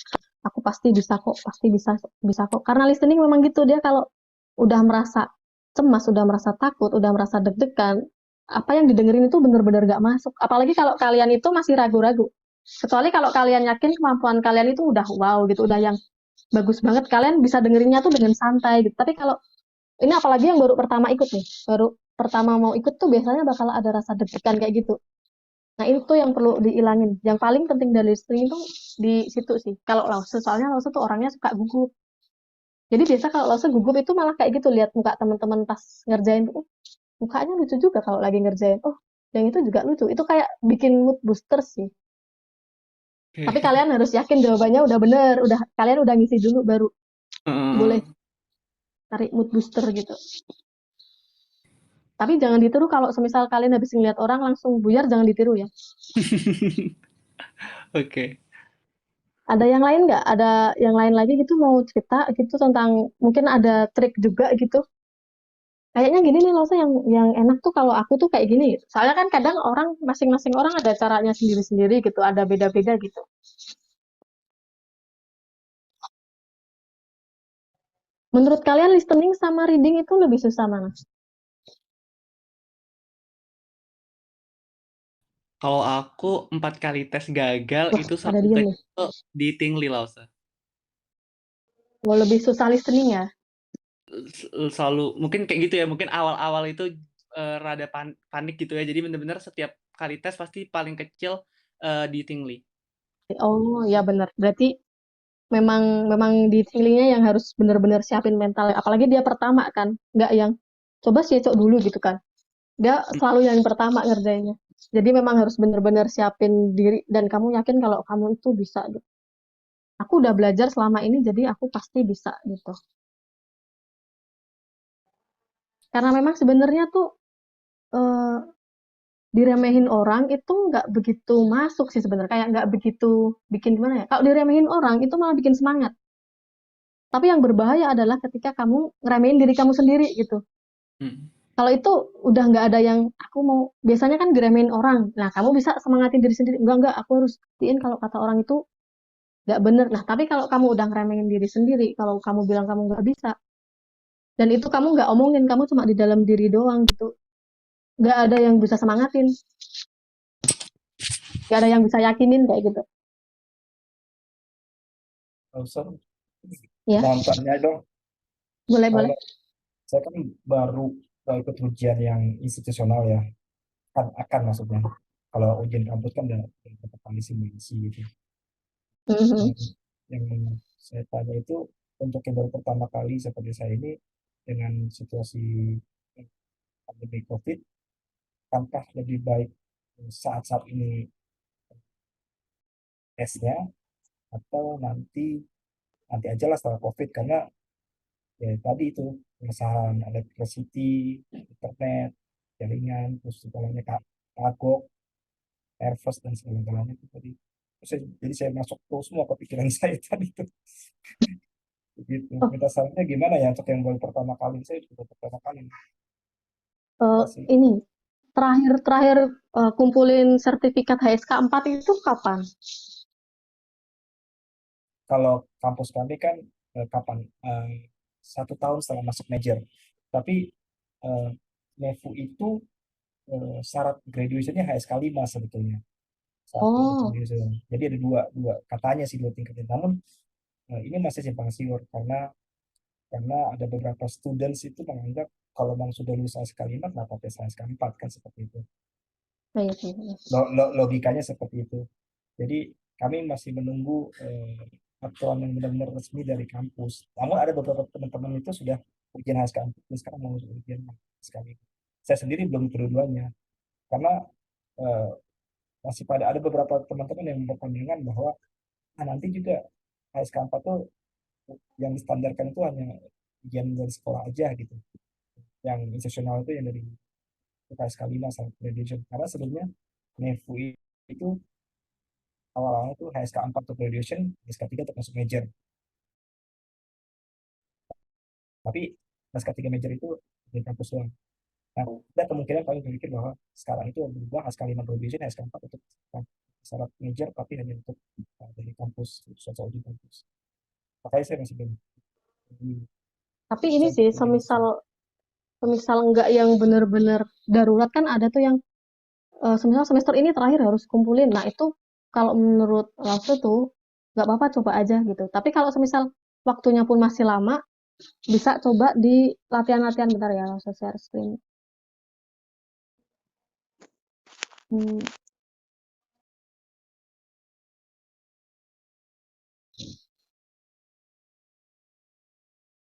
Aku pasti bisa kok, pasti bisa kok. Karena listening memang gitu, dia kalau udah merasa cemas, udah merasa takut, udah merasa deg-degan, apa yang didengerin itu benar-benar gak masuk. Apalagi kalau kalian itu masih ragu-ragu. Kecuali kalau kalian yakin kemampuan kalian itu udah wow gitu, udah yang bagus banget, kalian bisa dengerinnya tuh dengan santai gitu. Tapi kalau ini apalagi yang baru pertama ikut nih, baru pertama mau ikut tuh biasanya bakal ada rasa deg-degan kayak gitu. Nah, itu yang perlu dihilangin. Yang paling penting dari listening itu di situ sih. Kalau Lause, soalnya Lause tuh orangnya suka gugup. Jadi biasa kalau Lause gugup itu malah kayak gitu, lihat muka teman-teman pas ngerjain tuh, mukanya lucu juga kalau lagi ngerjain. Oh, yang itu juga lucu. Itu kayak bikin mood booster sih. Tapi kalian harus yakin jawabannya udah bener, kalian udah ngisi dulu baru boleh tarik mood booster gitu. Tapi jangan ditiru kalau semisal kalian habis ngeliat orang langsung buyar, jangan ditiru ya. Oke. Ada yang lain nggak? Ada yang lain lagi gitu mau cerita gitu tentang mungkin ada trik juga gitu. Kayaknya gini nih Losa yang enak tuh kalau aku tuh kayak gini. Soalnya kan kadang orang masing-masing orang ada caranya sendiri-sendiri gitu, ada beda-beda gitu. Menurut kalian listening sama reading itu lebih susah mana? Kalau aku 4 kali tes gagal Wah, itu pada satu diem nih. kecil di tingli Lause. Mau lebih susah listening ya? Selalu mungkin kayak gitu ya, mungkin awal-awal itu rada panik gitu ya, jadi bener-bener setiap kali tes pasti paling kecil di tingli. Oh, ya benar. Berarti memang di feelingnya yang harus benar-benar siapin mental. Apalagi dia pertama kan, nggak yang coba sih cok dulu gitu kan. Dia selalu yang pertama ngerjainnya. Jadi memang harus benar-benar siapin diri dan kamu yakin kalau kamu itu bisa gitu. Aku udah belajar selama ini jadi aku pasti bisa gitu. Karena memang sebenarnya tuh eh, diremehin orang itu nggak begitu masuk sih sebenarnya. Kayak nggak begitu bikin gimana ya. Kalau diremehin orang itu malah bikin semangat. Tapi yang berbahaya adalah ketika kamu ngeremehin diri kamu sendiri gitu. Kalau itu udah nggak ada yang aku mau, biasanya kan diremehin orang. Nah, kamu bisa semangatin diri sendiri. Enggak, aku harus buktiin kalau kata orang itu nggak bener. Nah, tapi kalau kamu udah ngeremehin diri sendiri, kalau kamu bilang kamu nggak bisa, dan itu kamu nggak omongin, kamu cuma di dalam diri doang gitu. Nggak ada yang bisa semangatin, nggak ada yang bisa yakinin kayak gitu. Usah Ya, mau tanya dong, boleh. kalau saya kan baru ikut ujian yang institusional ya, akan maksudnya. Kalau ujian kampus kan udah berapa kali simulasi gitu. Mhm. Yang saya tanya itu untuk yang baru pertama kali seperti saya ini dengan situasi pandemi COVID, apakah lebih baik saat-saat ini tesnya atau nanti aja lah setelah COVID, karena ya tadi itu keresahan electricity, internet, jaringan, terus segalanya kagok, nervous dan segala-galanya itu tadi. Jadi saya masuk tuh semua ke pikiran saya tadi itu. Begitu. Oh, Minta sarannya gimana ya untuk yang baru pertama kali, saya juga pertama kali. Kasih. ini terakhir kumpulin sertifikat HSK 4 itu kapan? Kalau kampus kami kan kapan 1 tahun setelah masuk major. Tapi NEFU itu syarat graduationnya HSK 5 sebetulnya. Saat Oh, graduation. Jadi ada dua katanya sih, 2 tingkatnya. Namun ini masih simpang siur karena ada beberapa students itu menganggap kalau memang sudah lulus HSK 5 kenapa tes HSK 4 kan seperti itu. iya sih. Iya. Logikanya seperti itu. Jadi kami masih menunggu aturan yang benar-benar resmi dari kampus. Namun ada beberapa teman-teman itu sudah ujian HSK 4 dan sekarang mau ujian HSK 5. Saya sendiri belum kedua-duanya karena eh, masih ada beberapa teman-teman yang berpandangan bahwa nanti juga HSK 4 tuh yang distandarkan itu hanya ujian dari sekolah aja gitu. Yang institusional itu yang dari HSK 5 sampai graduation. Karena sebelumnya NEFU itu awal-awalnya tuh HSK 4 untuk graduation, HSK 3 untuk masuk major. Tapi HSK 3 major itu di kampus doang. Nah, ada kemungkinan kami berpikir bahwa sekarang itu berubah HSK 5 graduation, HSK 4 untuk syarat major, tapi hanya untuk dari kampus, soal di kampus. Makanya saya masih belum. Tapi ini sih, semisal enggak yang benar-benar darurat kan ada tuh yang semisal semester ini terakhir harus kumpulin. Nah itu kalau menurut Lause tuh nggak apa-apa coba aja gitu. Tapi kalau semisal waktunya pun masih lama, bisa coba di latihan-latihan bentar ya, Lause share screen.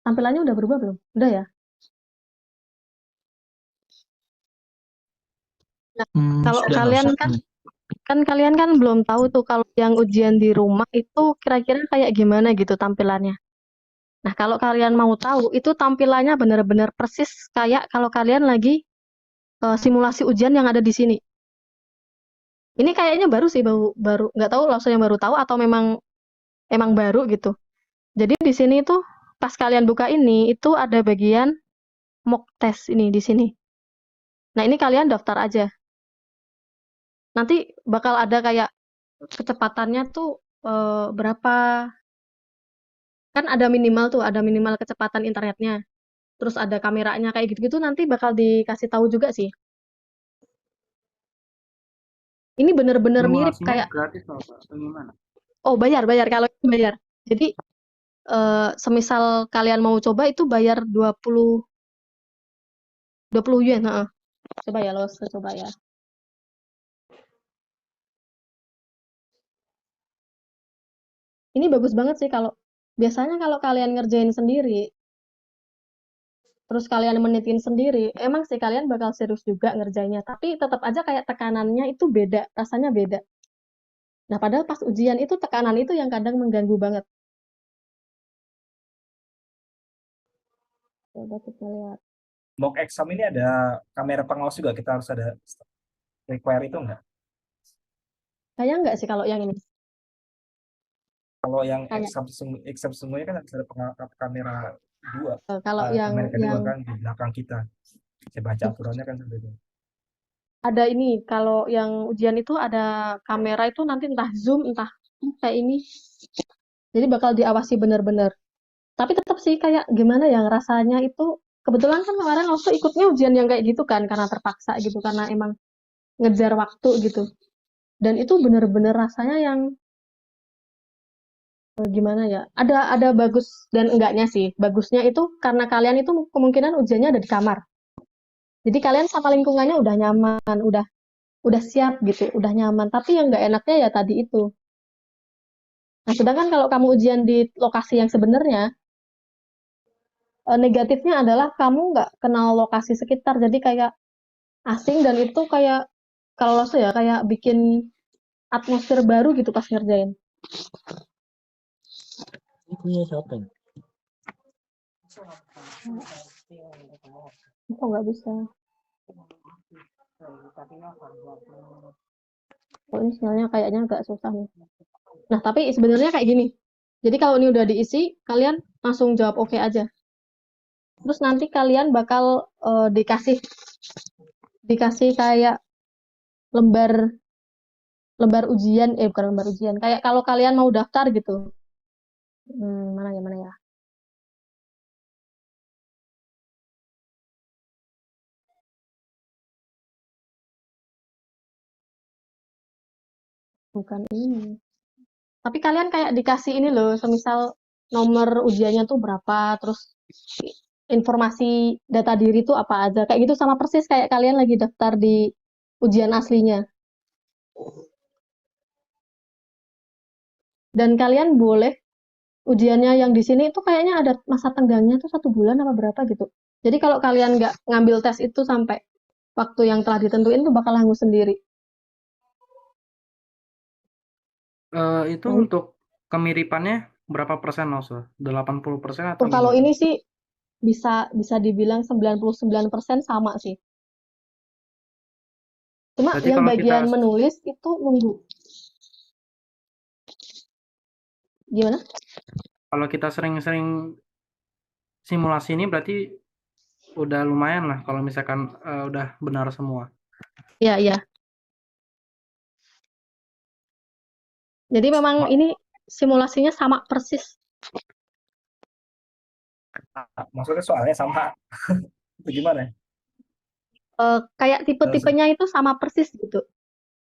Tampilannya udah berubah belum? Udah ya? Nah, kalau Sudah kalian Ustaz. kan kalian kan belum tahu tuh kalau yang ujian di rumah itu kira-kira kayak gimana gitu tampilannya. Nah, kalau kalian mau tahu itu tampilannya benar-benar persis kayak kalau kalian lagi simulasi ujian yang ada di sini. Ini kayaknya baru sih, baru nggak tahu langsung yang baru tahu atau emang baru gitu. Jadi di sini tuh pas kalian buka ini itu ada bagian mock test ini di sini. Nah, ini kalian daftar aja. Nanti bakal ada kayak kecepatannya tuh berapa, kan ada minimal kecepatan internetnya. Terus ada kameranya kayak gitu-gitu nanti bakal dikasih tahu juga sih. Ini bener-bener mirip Simulasinya kayak, gratis Pak, atau gimana? oh bayar kalau ini bayar. Jadi semisal kalian mau coba itu bayar 20 yuan. Coba ya, lo coba ya. Ini bagus banget sih kalau biasanya kalau kalian ngerjain sendiri, terus kalian menitin sendiri, emang sih kalian bakal serius juga ngerjainnya, tapi tetap aja kayak tekanannya itu beda, rasanya beda. Nah, padahal pas ujian itu tekanan itu yang kadang mengganggu banget. Coba kita lihat. Mock exam ini ada kamera pengawas juga, kita harus ada require itu enggak? Kayaknya enggak sih kalau yang ini. Kalau yang Kayak exam semuanya kan harus ada kamera 2. kalau Kamera kedua yang kan di belakang kita. Saya baca aturannya kan seperti itu. ada ini, kalau yang ujian itu ada kamera itu nanti entah zoom, entah kayak ini. Jadi bakal diawasi benar-benar. Tapi tetap sih kayak gimana ya rasanya itu. Kebetulan kan kemarin waktu ikutnya ujian yang kayak gitu kan, karena terpaksa gitu, karena emang ngejar waktu gitu. Dan itu benar-benar rasanya yang gimana ya? Ada bagus dan enggaknya sih. Bagusnya itu karena kalian itu kemungkinan ujiannya ada di kamar. Jadi kalian sama lingkungannya udah nyaman, udah siap gitu, udah nyaman. Tapi yang nggak enaknya ya tadi itu. Nah, sedangkan kalau kamu ujian di lokasi yang sebenarnya, negatifnya adalah kamu nggak kenal lokasi sekitar. Jadi kayak asing dan itu kayak kalau langsung ya kayak bikin atmosfer baru gitu pas ngerjain. Ini punya siapa ini? Kok nggak bisa? Oh, ini sinyalnya kayaknya agak susah nih. Nah, tapi sebenarnya kayak gini. Jadi kalau ini udah diisi, kalian langsung jawab oke aja. Terus nanti kalian bakal dikasih kayak lembar ujian, bukan lembar ujian. Kayak kalau kalian mau daftar gitu. Mana ya? Bukan ini. Tapi kalian kayak dikasih ini loh, semisal nomor ujiannya tuh berapa, terus informasi data diri tuh apa aja. Kayak gitu sama persis kayak kalian lagi daftar di ujian aslinya. Dan kalian boleh ujiannya yang di sini itu kayaknya ada masa tenggangnya tuh 1 bulan apa berapa gitu. Jadi kalau kalian nggak ngambil tes itu sampai waktu yang telah ditentuin tuh bakal hangus sendiri. Itu Nah, untuk kemiripannya berapa persen, Lause? 80% atau kalau gimana? ini sih bisa dibilang 99% sama sih. Cuma Berarti yang kalau bagian kita menulis itu nunggu. Gimana? kalau kita sering-sering simulasi ini berarti udah lumayan lah kalau misalkan udah benar semua. Iya, iya. Jadi memang ini simulasinya sama persis. Maksudnya soalnya sama. Itu gimana? Kayak tipe-tipenya itu sama persis gitu.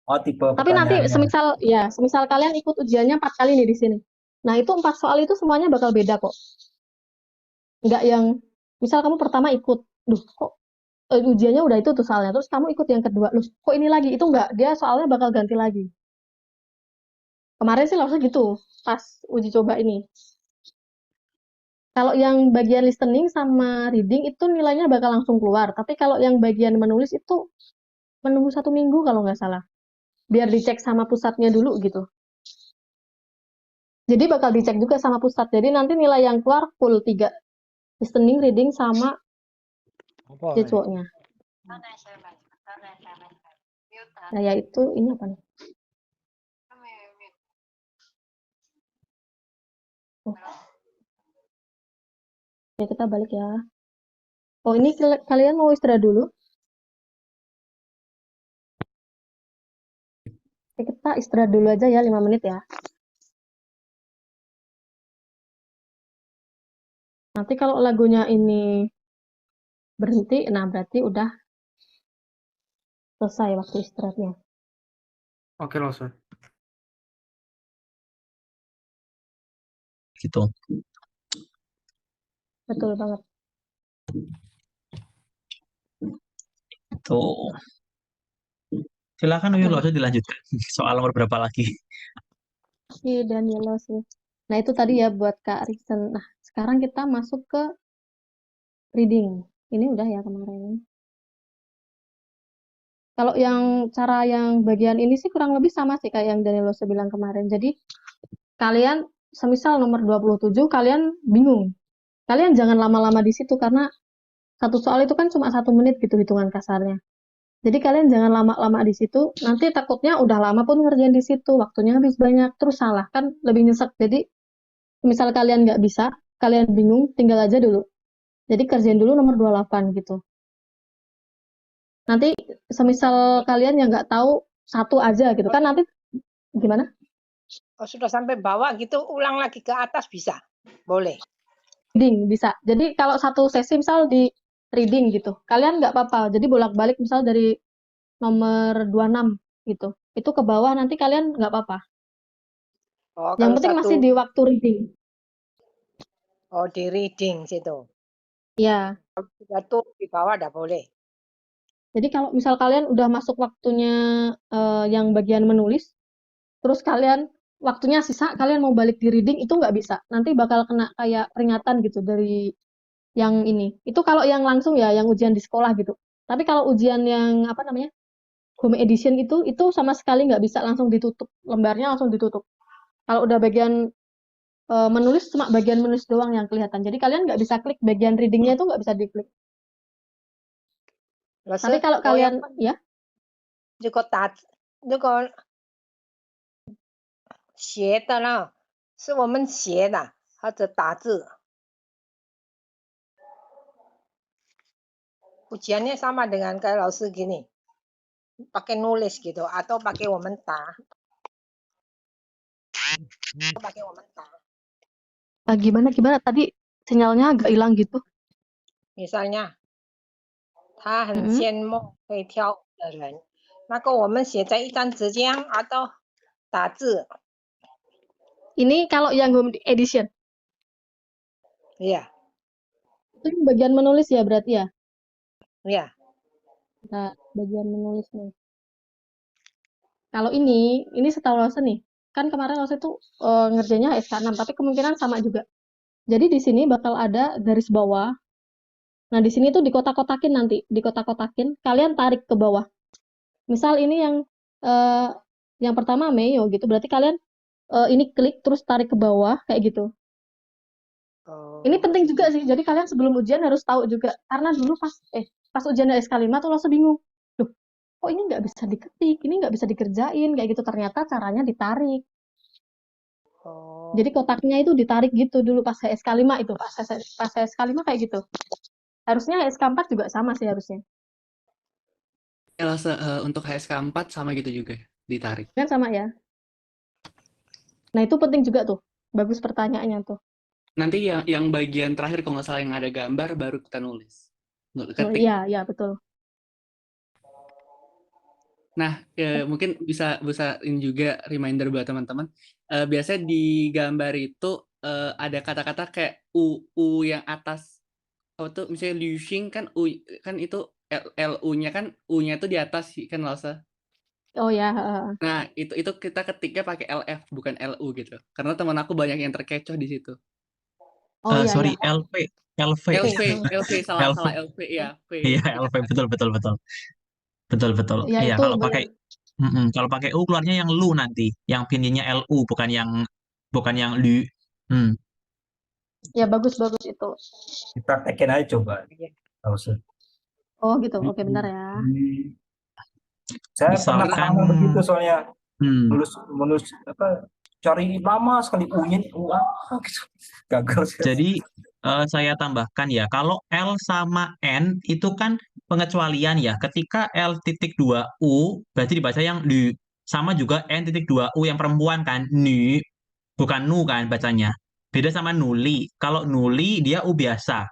Oh, tipe Tapi nanti pertanyaannya. semisal kalian ikut ujiannya 4 kali nih di sini. Nah, itu 4 soal itu semuanya bakal beda kok. Nggak yang, misal kamu pertama ikut, duh kok ujiannya udah itu tuh soalnya, terus kamu ikut yang kedua, loh kok ini lagi, itu nggak, dia soalnya bakal ganti lagi. Kemarin sih langsung gitu, pas uji coba ini. Kalau yang bagian listening sama reading itu nilainya bakal langsung keluar, tapi kalau yang bagian menulis itu menunggu 1 minggu kalau nggak salah. Biar dicek sama pusatnya dulu gitu. Jadi bakal dicek juga sama pusat. Jadi nanti nilai yang keluar full 3. Listening, reading, sama cecoknya. Nah, yaitu ini apa nih? Oh. Ya, kita balik ya. Oh, ini kalian mau istirahat dulu? Oke, kita istirahat dulu aja ya, 5 menit ya. Nanti kalau lagunya ini berhenti, nah berarti udah selesai waktu istirahatnya. Oke, Lause. Gitu. Betul banget. Tuh. Silakan Uyul, Lause dilanjutkan. Soal nomor berapa lagi? Iya, Danilo sih. Nah, itu tadi ya buat Kak Riksen. Nah, sekarang kita masuk ke reading. Ini udah ya kemarin. Kalau yang cara yang bagian ini sih kurang lebih sama sih kayak yang Danilo bilang kemarin. Jadi, kalian semisal nomor 27, kalian bingung. Kalian jangan lama-lama di situ karena satu soal itu kan cuma 1 menit gitu hitungan kasarnya. Jadi kalian jangan lama-lama di situ, nanti takutnya udah lama pun ngerjain di situ, waktunya habis banyak, terus salah, kan lebih nyesek. Jadi, misal kalian nggak bisa, kalian bingung, tinggal aja dulu. Jadi kerjain dulu nomor 28 gitu. Nanti semisal kalian yang nggak tahu, satu aja gitu kan, nanti gimana? Oh, sudah sampai bawah gitu, ulang lagi ke atas bisa? Boleh. Reading bisa. Jadi kalau satu sesi misal di reading gitu, kalian nggak apa-apa. Jadi bolak-balik misal dari nomor 26 gitu. Itu ke bawah nanti kalian nggak apa-apa. Oh, Yang kalau penting masih satu, di waktu reading. oh di reading situ. Ya. Kalau sudah tuh di bawah tidak boleh. Jadi kalau misal kalian udah masuk waktunya yang bagian menulis, terus kalian waktunya sisa, kalian mau balik di reading itu nggak bisa. Nanti bakal kena kayak peringatan gitu dari yang ini. Itu kalau yang langsung ya, yang ujian di sekolah gitu. Tapi kalau ujian yang apa namanya home edition itu sama sekali nggak bisa langsung ditutup, lembarnya langsung ditutup. Kalau udah bagian menulis cuma bagian menulis doang yang kelihatan. Jadi kalian nggak bisa klik bagian readingnya itu nggak bisa diklik. Tapi kalau kalian ya 如果写的呢，是我们写的或者打字。Ujiannya sama dengan kayak langsung gini, pakai nulis gitu atau pakai womentar. gimana tadi sinyalnya agak hilang gitu. Misalnya, 他很羡慕会跳舞的人，那个我们写在一张纸上，atau 打字 Ini kalau yang home edition. ya Itu yang bagian menulis ya berarti ya? ya Kita bagian menulis nih. Kalau ini setahu Lause nih. Kan kemarin Lause tuh ngerjainnya SK6, tapi kemungkinan sama juga. Jadi di sini bakal ada garis bawah. Nah, di sini tuh dikotak-kotakin nanti, dikotak-kotakin, kalian tarik ke bawah. Misal ini yang pertama Meyo gitu, berarti kalian ini klik terus tarik ke bawah kayak gitu. Ini penting juga sih. Jadi kalian sebelum ujian harus tahu juga. Karena dulu pas ujian SK5 tuh langsung bingung. Loh, kok ini nggak bisa diketik, ini nggak bisa dikerjain kayak gitu. Ternyata caranya ditarik. Jadi kotaknya itu ditarik gitu dulu pas SK5 itu, pas SK5 kayak gitu. Harusnya SK4 juga sama sih harusnya. Ya, untuk HSK4 sama gitu juga, ditarik. Kan sama ya. Nah, itu penting juga tuh. Bagus pertanyaannya tuh. Nanti yang bagian terakhir kalau nggak salah yang ada gambar baru kita nulis. Ketik. Iya, betul. Nah, mungkin bisa ini juga reminder buat teman-teman. Biasanya di gambar itu ada kata-kata kayak u yang atas. Tuh misalnya Liu Xing kan kan itu LU-nya kan U-nya tuh di atas kan Lause. Oh ya. Nah, itu kita ketiknya pakai LF bukan LU gitu. Karena teman aku banyak yang terkecoh di situ. Oh iya, Sorry, ya. LV. Salah LV ya. Iya, LV betul. Ya, Iya, itu kalau pakai U keluarnya yang lu nanti, yang pinginnya LU bukan yang lu. ya bagus itu. Dipraktekin aja coba. Nggak usah. Oh gitu. Oke, bentar ya. Saya pernah Misalkan sama begitu soalnya mulus cari lama sekali U-nya gitu. Gagal saya. Jadi saya tambahkan ya, kalau L sama N itu kan pengecualian ya. Ketika L.2U berarti dibaca yang lu. Sama juga N.2U yang perempuan kan, nu, bukan nu kan bacanya. Beda sama nuli. Kalau nuli dia U biasa.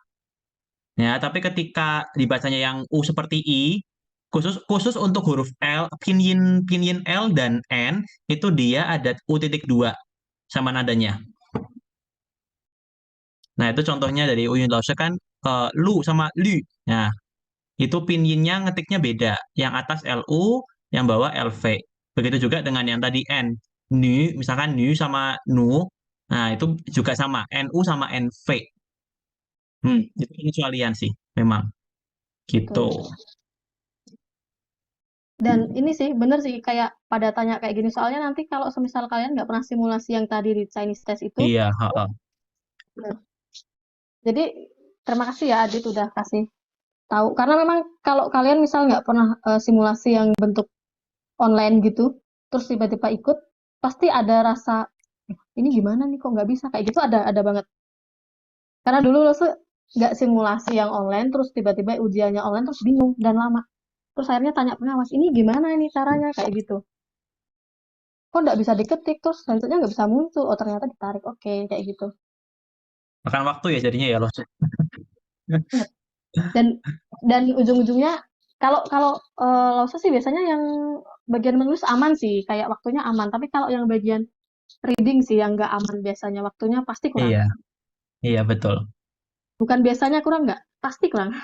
Ya, tapi ketika dibacanya yang U seperti I, khusus untuk huruf L, pinyin L dan N itu dia ada U.2 sama nadanya. Nah, itu contohnya dari Uyun Lause kan lu sama lu. Nah, itu pinyinnya ngetiknya beda. Yang atas LU, yang bawah LV. Begitu juga dengan yang tadi N. Nu, misalkan nu sama nu. Nah, itu juga sama. NU sama NV. Itu pengecualian sih, memang. Gitu. Dan ini sih, bener sih, kayak pada tanya kayak gini. Soalnya nanti kalau semisal kalian nggak pernah simulasi yang tadi di Chinese test itu. Iya, Jadi, terima kasih ya Adit udah kasih tahu. Karena memang kalau kalian misal nggak pernah simulasi yang bentuk online gitu, terus tiba-tiba ikut, pasti ada rasa, ini gimana nih kok nggak bisa? Kayak gitu ada banget. Karena dulu lo nggak simulasi yang online, terus tiba-tiba ujiannya online, terus bingung dan lama. Terus akhirnya tanya pengawas, ini gimana ini caranya? Kayak gitu. Kok nggak bisa diketik, terus selanjutnya nggak bisa muncul. Oh, ternyata ditarik. Oke, kayak gitu. Makan waktu ya jadinya ya loh. Dan ujung-ujungnya, kalau Lause sih biasanya yang bagian menulis aman sih, kayak waktunya aman. Tapi kalau yang bagian reading sih yang nggak aman biasanya, waktunya pasti kurang. Iya, betul. Bukan biasanya kurang, nggak, pasti kurang.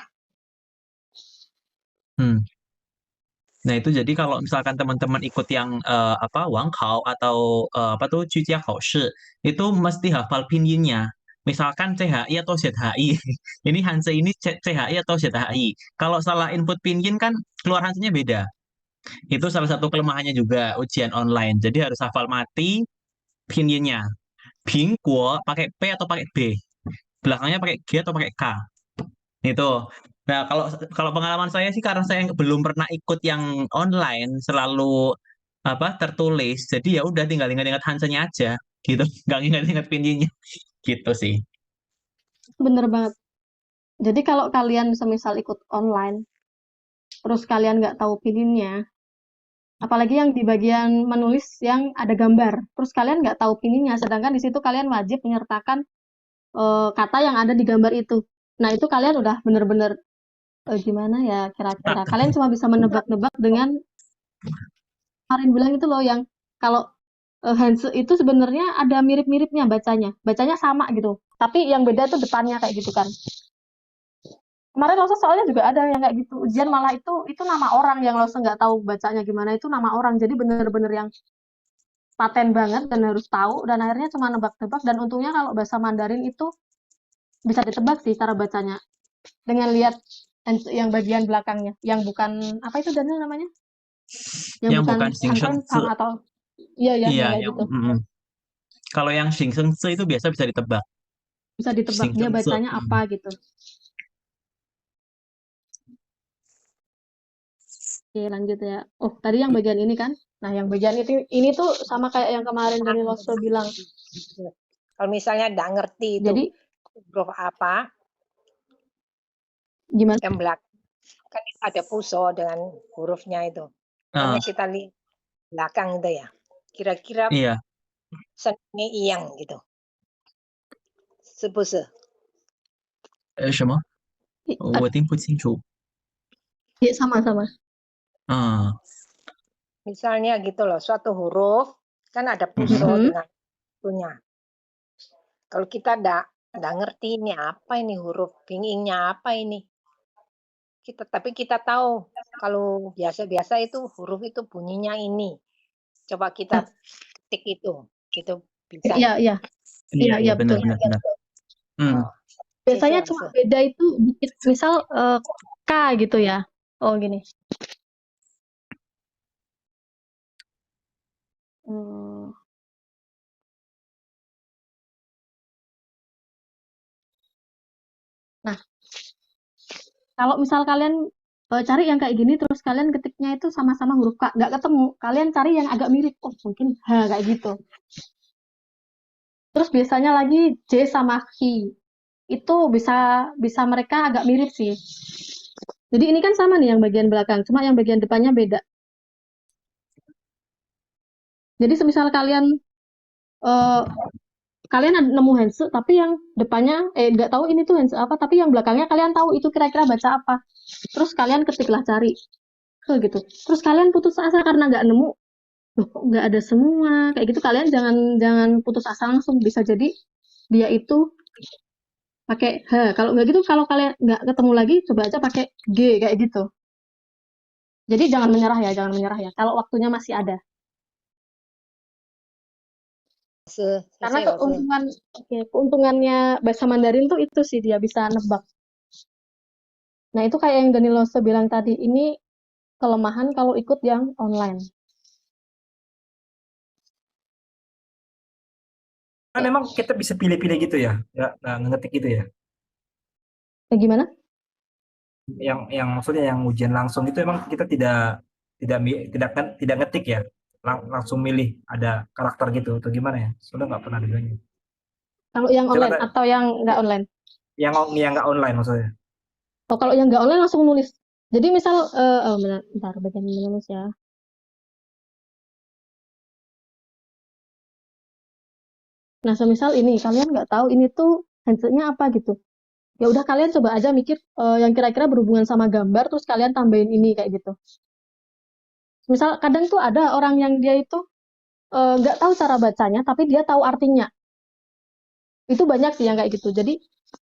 Nah, itu jadi kalau misalkan teman-teman ikut yang Wangkao atau Jujia Kaoshi, itu mesti hafal pinyinnya. Misalkan CHI atau ZHI. Ini Hanse ini CHI atau ZHI. Kalau salah input pinyin kan keluar Hanse-nya beda. Itu salah satu kelemahannya juga ujian online. Jadi harus hafal mati pinyinnya. Bingguo pakai P atau pakai B. Belakangnya pakai G atau pakai K. Itu. Nah, kalau pengalaman saya sih karena saya belum pernah ikut yang online, selalu tertulis. Jadi ya udah tinggal ingat-ingat Hansen-nya aja gitu. Nggak ingat-ingat pinyinya. Gitu sih. Bener banget. Jadi kalau kalian semisal ikut online, terus kalian nggak tahu pininnya, apalagi yang di bagian menulis yang ada gambar, terus kalian nggak tahu pininnya, sedangkan di situ kalian wajib menyertakan kata yang ada di gambar itu. Nah, itu kalian udah bener-bener gimana ya kira-kira. Kalian cuma bisa menebak-nebak dengan kemarin bilang itu loh, yang kalau Hanse itu sebenarnya ada mirip-miripnya bacanya sama gitu. Tapi yang beda tuh depannya kayak gitu kan. Kemarin Lause soalnya juga ada yang kayak gitu. Ujian malah itu nama orang yang Lause nggak tahu bacanya gimana, itu nama orang. Jadi bener-bener yang paten banget dan harus tahu, dan akhirnya cuma nebak-nebak. Dan untungnya kalau bahasa Mandarin itu bisa ditebak sih cara bacanya dengan lihat yang bagian belakangnya, yang bukan apa itu Daniel namanya, yang Yang bukan bukan Han Xing Sheng Ren Zi. Fang atau iya Iya, yang kayak yang gitu Kalau yang Xing Sheng Zi itu biasa bisa ditebak. bisa ditebak Xing dia Sheng Zi. bacanya apa gitu. Oke lanjut ya. Oh tadi yang bagian ini kan, nah yang bagian ini tuh sama kayak yang kemarin dari Lose bilang. Kalau misalnya nggak ngerti itu Jadi huruf apa, gimana? yang belakang kan ada puso dengan hurufnya itu. Makanya kita lihat belakang itu ya. Kira-kira Iya. senangnya iyang gitu. Sebuse. 什么？我听不清楚。 Iya sama-sama. Misalnya gitu loh, suatu huruf kan ada puso dengan punya. Kalau kita nggak ngerti ini apa ini huruf bingingnya apa ini, tapi kita tahu kalau biasa-biasa itu huruf itu bunyinya ini. Coba kita ketik itu bisa. Iya betul. Benar. Biasanya cuma beda itu dikit, misal K gitu ya. Oh gini. Nah, kalau misal kalian cari yang kayak gini terus kalian ketiknya itu sama-sama huruf K, nggak ketemu, kalian cari yang agak mirip. Oh mungkin H kayak gitu. Terus biasanya lagi J sama H itu bisa mereka agak mirip sih. Jadi ini kan sama nih yang bagian belakang, cuma yang bagian depannya beda. Jadi semisal kalian nemu Hanse tapi yang depannya nggak tahu ini tuh Hanse apa, tapi yang belakangnya kalian tahu itu kira-kira baca apa. Terus kalian ketiklah cari gitu. Terus kalian putus asa karena nggak nemu, loh kok nggak ada semua kayak gitu. Kalian jangan putus asa langsung, bisa jadi dia itu pakai H. Kalau nggak gitu, kalau kalian nggak ketemu lagi, coba aja pakai G kayak gitu. Jadi jangan menyerah ya, kalau waktunya masih ada. Karena keuntungannya bahasa Mandarin tuh itu sih, dia bisa nebak. Nah itu kayak yang Danilo bilang tadi, ini kelemahan kalau ikut yang online. Kan memang kita bisa pilih-pilih gitu ya, nggak ngetik gitu ya. Gimana? Yang maksudnya yang ujian langsung itu emang kita tidak ngetik ya, langsung milih ada karakter gitu atau gimana ya? Sudah nggak pernah dengarnya. Kalau yang online atau yang nggak online? Yang nggak online maksudnya. Oh kalau yang nggak online langsung nulis. Jadi misal, bentar bagian menulis ya. Nah, semisal ini kalian nggak tahu ini tuh Hanse-nya apa gitu. Ya udah kalian coba aja mikir yang kira-kira berhubungan sama gambar, terus kalian tambahin ini kayak gitu. Misal kadang tuh ada orang yang dia itu nggak tahu cara bacanya, tapi dia tahu artinya. Itu banyak sih yang kayak gitu. Jadi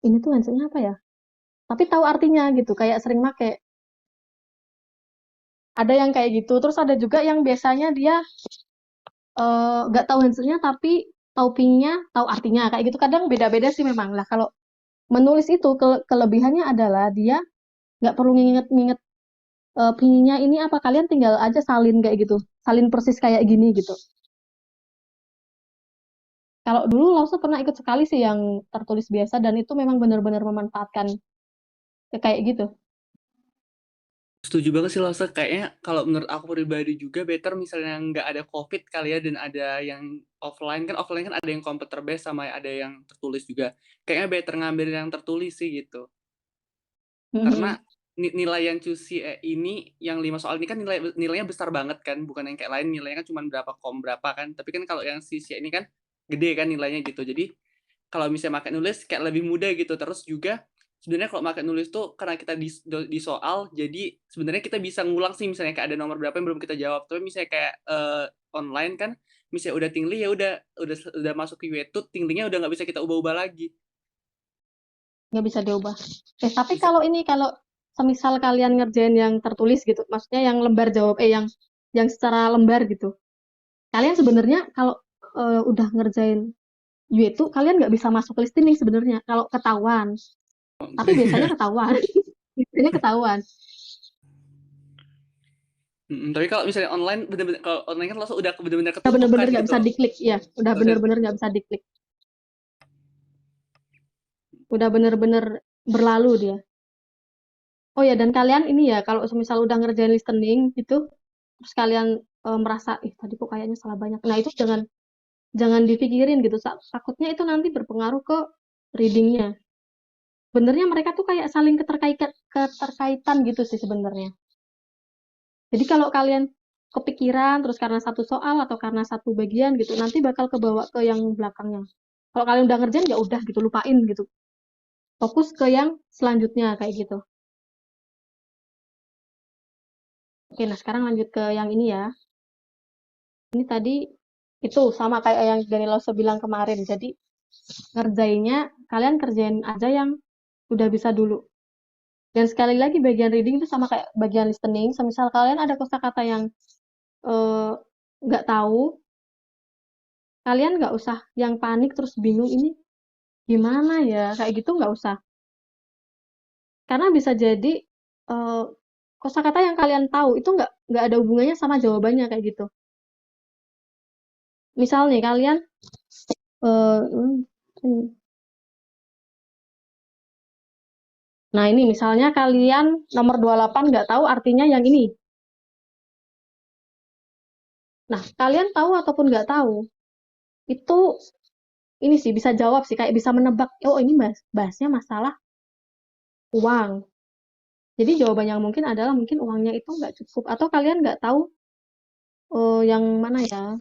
ini tuh Hanse-nya apa ya? Tapi tahu artinya gitu, kayak sering make. Ada yang kayak gitu. Terus ada juga yang biasanya dia nggak tahu Hanse-nya tapi tahu ping-nya, tahu artinya kayak gitu. Kadang beda-beda sih memang lah. Kalau menulis itu kelebihannya adalah dia nggak perlu nginget-nginget ping-nya ini apa, kalian tinggal aja salin kayak gitu, salin persis kayak gini gitu. Kalau dulu Lause pernah ikut sekali sih yang tertulis biasa, dan itu memang benar-benar memanfaatkan kayak gitu. Setuju banget sih Lause, kayaknya kalau menurut aku pribadi juga better misalnya nggak ada COVID kali ya, dan ada yang offline kan ada yang komputer based sama ada yang tertulis juga. Kayaknya better ngambil yang tertulis sih gitu. Karena nilai yang QC ini, yang 5 soal ini kan nilainya besar banget kan, bukan yang kayak lain nilainya kan cuma berapa kan, tapi kan kalau yang CC ini kan gede kan nilainya gitu. Jadi kalau misalnya pakai nulis kayak lebih mudah gitu. Terus juga sebenarnya kalau pakai nulis tuh karena kita di soal, jadi sebenarnya kita bisa ngulang sih misalnya kayak ada nomor berapa yang belum kita jawab. Tapi misalnya kayak online kan misalnya udah tingli ya udah masuk ke Yuetut, tinglinya udah nggak bisa kita ubah-ubah lagi. Nggak bisa diubah. Tapi Bisa. kalau semisal kalian ngerjain yang tertulis gitu, maksudnya yang lembar jawab, yang secara lembar gitu. Kalian sebenarnya kalau udah ngerjain itu, kalian nggak bisa masuk ke listening sebenarnya kalau ketahuan. Tapi biasanya ketahuan. Biasanya ketahuan. Tapi kalau misalnya online, bener-bener kalau online kan langsung udah bener-bener ketutup Bener-bener kan nggak gitu. bisa diklik, ya. Udah Nggak bisa- bener-bener nggak bisa diklik. Udah bener-bener berlalu dia. Oh ya, dan kalian ini ya, kalau semisal udah ngerjain listening gitu, terus kalian merasa, tadi kok kayaknya salah banyak. Nah, itu jangan dipikirin gitu. Takutnya itu nanti berpengaruh ke readingnya. Sebenarnya mereka tuh kayak saling keterkaitan gitu sih sebenarnya. Jadi kalau kalian kepikiran terus karena satu soal atau karena satu bagian gitu, nanti bakal kebawa ke yang belakangnya. Kalau kalian udah ngerjain ya udah gitu, lupain gitu. Fokus ke yang selanjutnya kayak gitu. Oke, nah sekarang lanjut ke yang ini ya. Ini tadi itu sama kayak yang Danilo bilang kemarin. Jadi ngerjainnya kalian kerjain aja yang udah bisa dulu. Dan sekali lagi bagian reading itu sama kayak bagian listening. Semisal kalian ada kosakata yang nggak tahu, kalian nggak usah yang panik terus bingung ini gimana ya, kayak gitu nggak usah. Karena bisa jadi kosakata yang kalian tahu itu nggak ada hubungannya sama jawabannya kayak gitu. Misal nih kalian nah ini misalnya kalian nomor 28 nggak tahu artinya yang ini. Nah, kalian tahu ataupun nggak tahu, itu ini sih bisa jawab sih, kayak bisa menebak, oh ini bahasnya masalah uang. Jadi jawaban yang mungkin adalah mungkin uangnya itu nggak cukup, atau kalian nggak tahu yang mana ya.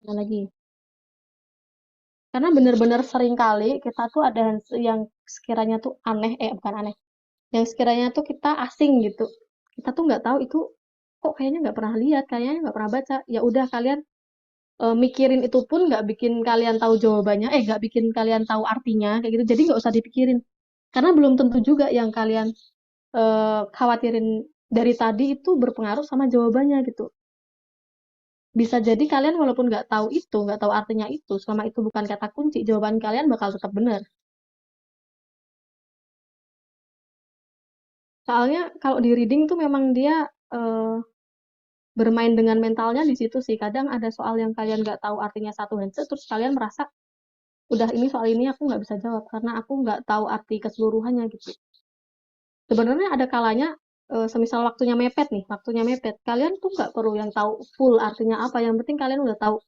Mana lagi? Karena benar-benar sering kali kita tuh ada yang sekiranya tuh aneh, bukan aneh, yang sekiranya tuh kita asing gitu. Kita tuh nggak tahu itu kok kayaknya nggak pernah lihat, kayaknya nggak pernah baca. Ya udah kalian mikirin itu pun nggak bikin kalian tahu jawabannya, nggak bikin kalian tahu artinya kayak gitu. Jadi nggak usah dipikirin, karena belum tentu juga yang kalian khawatirin dari tadi itu berpengaruh sama jawabannya gitu. Bisa jadi kalian walaupun nggak tahu artinya itu, selama itu bukan kata kunci, jawaban kalian bakal tetap benar. Soalnya kalau di reading tuh memang dia bermain dengan mentalnya di situ sih. Kadang ada soal yang kalian nggak tahu artinya satu handset, terus kalian merasa udah ini soal ini aku nggak bisa jawab karena aku nggak tahu arti keseluruhannya gitu. Sebenarnya ada kalanya semisal waktunya mepet, kalian tuh nggak perlu yang tahu full artinya apa, yang penting kalian udah tahu,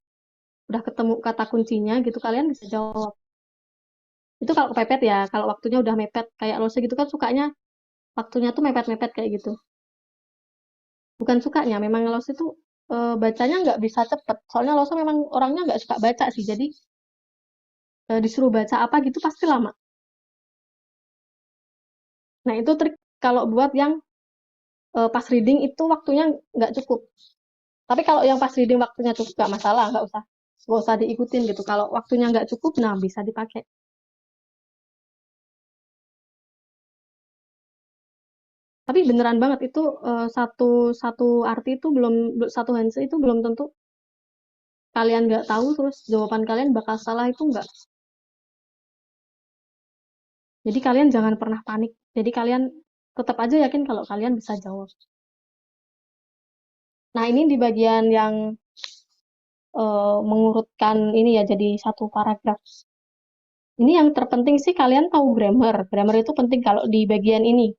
udah ketemu kata kuncinya gitu, kalian bisa jawab. Itu kalau kepepet ya, kalau waktunya udah mepet, kayak Lose gitu kan sukanya waktunya tuh mepet-mepet kayak gitu. Bukan sukanya, memang Lose tuh bacanya nggak bisa cepet, soalnya Lose memang orangnya nggak suka baca sih, jadi disuruh baca apa gitu pasti lama. Nah itu trik kalau buat yang pas reading itu waktunya nggak cukup. Tapi kalau yang pas reading waktunya cukup nggak masalah, nggak usah diikutin gitu. Kalau waktunya nggak cukup, nah bisa dipakai. Tapi beneran banget itu satu arti itu satu handse itu belum tentu kalian nggak tahu terus jawaban kalian bakal salah, itu nggak. Jadi kalian jangan pernah panik. Jadi kalian tetap aja yakin kalau kalian bisa jawab. Nah ini di bagian yang mengurutkan ini ya jadi satu paragraf. Ini yang terpenting sih kalian tahu grammar. Grammar itu penting kalau di bagian ini.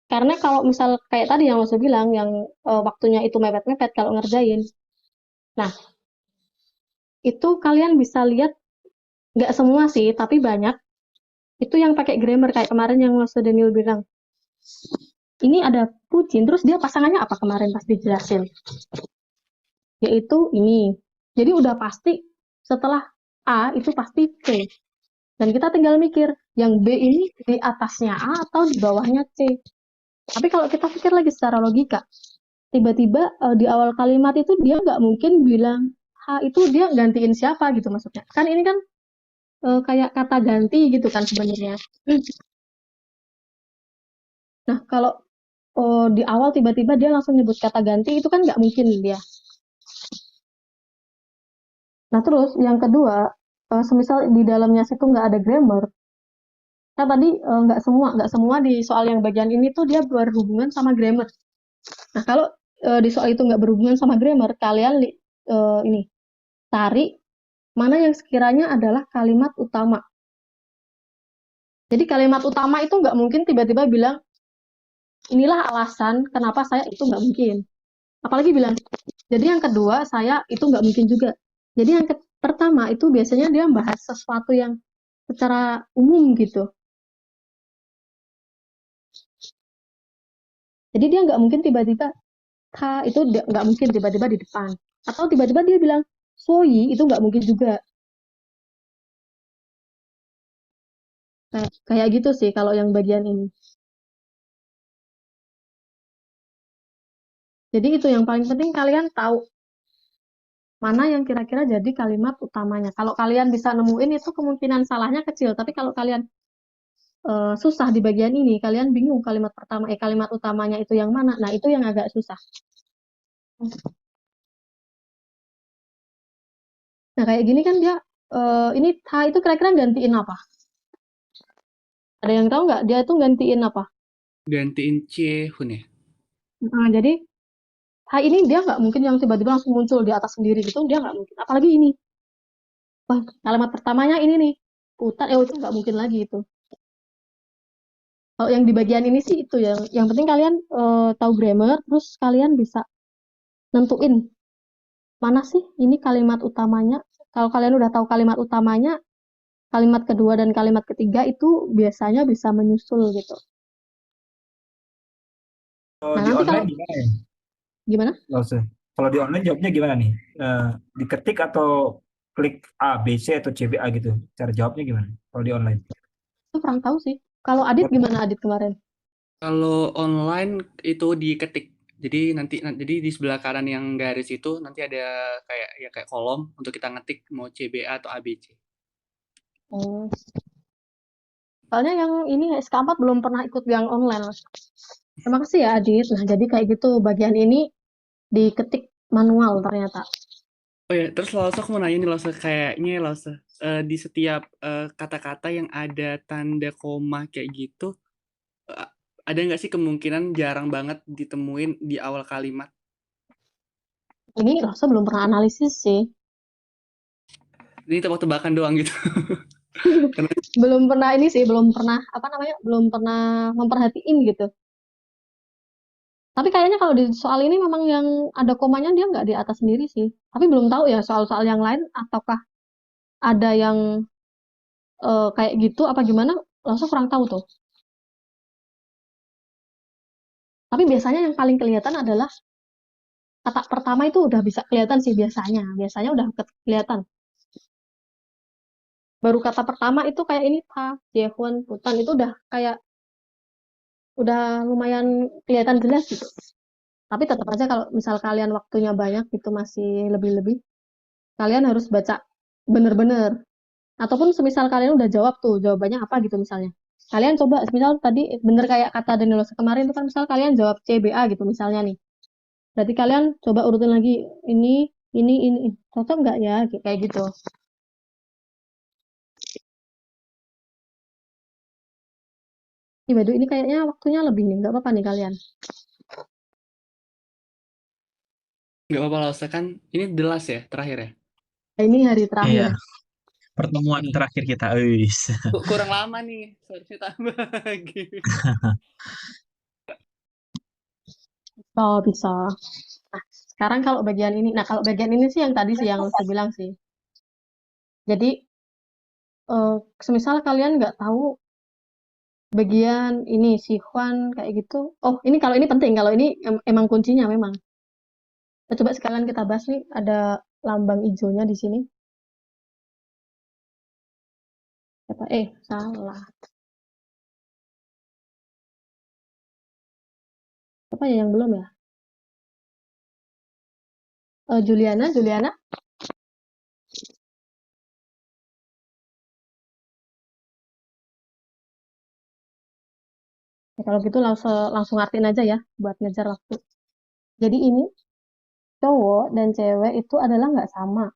Karena kalau misal kayak tadi yang saya bilang, yang waktunya itu mepet-mepet kalau ngerjain. Nah, itu kalian bisa lihat, nggak semua sih, tapi banyak. Itu yang pakai grammar, kayak kemarin yang Mas Daniel bilang. Ini ada Pucin, terus dia pasangannya apa kemarin pas dijelasin? Yaitu ini. Jadi udah pasti setelah A itu pasti C. Dan kita tinggal mikir, yang B ini di atasnya A atau di bawahnya C. Tapi kalau kita pikir lagi secara logika, tiba-tiba di awal kalimat itu dia nggak mungkin bilang ha itu dia gantiin siapa gitu maksudnya. Kan ini kan kayak kata ganti gitu kan sebenarnya. Nah, kalau di awal tiba-tiba dia langsung nyebut kata ganti itu kan nggak mungkin dia. Nah, terus yang kedua, semisal di dalamnya situ nggak ada grammar, kan tadi nggak semua di soal yang bagian ini tuh dia berhubungan sama grammar. Nah, kalau di soal itu nggak berhubungan sama grammar, kalian ini cari mana yang sekiranya adalah kalimat utama. Jadi kalimat utama itu nggak mungkin tiba-tiba bilang, inilah alasan kenapa saya itu nggak mungkin. Apalagi bilang, jadi yang kedua saya itu nggak mungkin juga. Jadi yang pertama itu biasanya dia membahas sesuatu yang secara umum gitu. Jadi dia nggak mungkin tiba-tiba itu nggak mungkin tiba-tiba di depan. Atau tiba-tiba dia bilang soyi itu nggak mungkin juga. Kayak gitu sih kalau yang bagian ini. Jadi itu yang paling penting kalian tahu mana yang kira-kira jadi kalimat utamanya. Kalau kalian bisa nemuin itu kemungkinan salahnya kecil, tapi kalau kalian susah di bagian ini, kalian bingung kalimat pertama, kalimat utamanya itu yang mana. Nah, itu yang agak susah. Nah, kayak gini kan dia, ini ha itu kira-kira gantiin apa? Ada yang tahu nggak? Dia itu gantiin apa? Gantiin Chehun ya. Nah, jadi ha ini dia nggak mungkin yang tiba-tiba langsung muncul di atas sendiri gitu, dia nggak mungkin. Apalagi ini. Wah, kalimat pertamanya ini nih. Putar, itu nggak mungkin lagi itu. Kalau yang di bagian ini sih itu yang penting kalian tahu grammar, terus kalian bisa nentuin mana sih ini kalimat utamanya. Kalau kalian udah tahu kalimat utamanya, kalimat kedua dan kalimat ketiga itu biasanya bisa menyusul gitu. Kalau Nah, di nanti online kalau gimana ya? gimana? Nggak usah. Kalau di online jawabnya gimana nih? Diketik atau klik A, B, C atau C, B, A gitu? Cara jawabnya gimana? Kalau di online? Itu kurang tahu sih. Kalau Adit gimana Adit kemarin? Kalau online itu diketik. Jadi di sebelah kanan yang garis itu nanti ada kayak kolom untuk kita ngetik mau CBA atau ABC. Oh. Soalnya yang ini SK4 belum pernah ikut yang online. Terima kasih ya Adit. Nah, jadi kayak gitu bagian ini diketik manual ternyata. Oh ya, terus Lause aku mau nanya nih Lause, kayaknya Lause di setiap kata-kata yang ada tanda koma kayak gitu, eh, ada nggak sih kemungkinan jarang banget ditemuin di awal kalimat? Ini Lasa belum pernah analisis sih. Ini tebak-tebakan doang gitu. Karena Belum pernah ini sih, belum pernah belum pernah memperhatiin gitu. Tapi kayaknya kalau di soal ini memang yang ada komanya dia nggak di atas sendiri sih. Tapi belum tahu ya soal-soal yang lain ataukah ada yang kayak gitu apa gimana? Langsung kurang tahu tuh. Tapi biasanya yang paling kelihatan adalah kata pertama itu udah bisa kelihatan sih biasanya. Biasanya udah kelihatan. Baru kata pertama itu kayak ini pa, Jehun, Putan itu udah kayak udah lumayan kelihatan jelas gitu. Tapi tetap aja kalau misal kalian waktunya banyak gitu masih lebih-lebih, kalian harus baca bener-bener. Ataupun semisal kalian udah jawab tuh jawabannya apa gitu misalnya. Kalian coba, misal tadi bener kayak kata Danilo kemarin itu kan misal kalian jawab CBA gitu misalnya nih. Berarti kalian coba urutin lagi ini, ini. Cocok nggak ya? Kayak gitu. Ih, Badu, ini kayaknya waktunya lebih nih. Nggak apa-apa nih kalian. nggak apa-apa Lause, kan ini the last ya, terakhir ya. Nah, ini hari terakhir. Iya, pertemuan terakhir kita. Wis. Kurang lama nih, seharusnya tambah lagi. Oh, bisa. Nah, sekarang kalau bagian ini, nah kalau bagian ini sih yang tadi sih yang saya bilang sih. Jadi, semisal kalian nggak tahu bagian ini si Juan kayak gitu. Oh, ini kalau ini penting, kalau ini emang kuncinya memang. Nah, coba sekalian kita bahas nih, ada lambang hijaunya di sini. Salah. Apa ya yang belum ya? Juliana. Ya, kalau gitu langsung artiin aja ya buat ngejar waktu. Jadi ini cowok dan cewek itu adalah nggak sama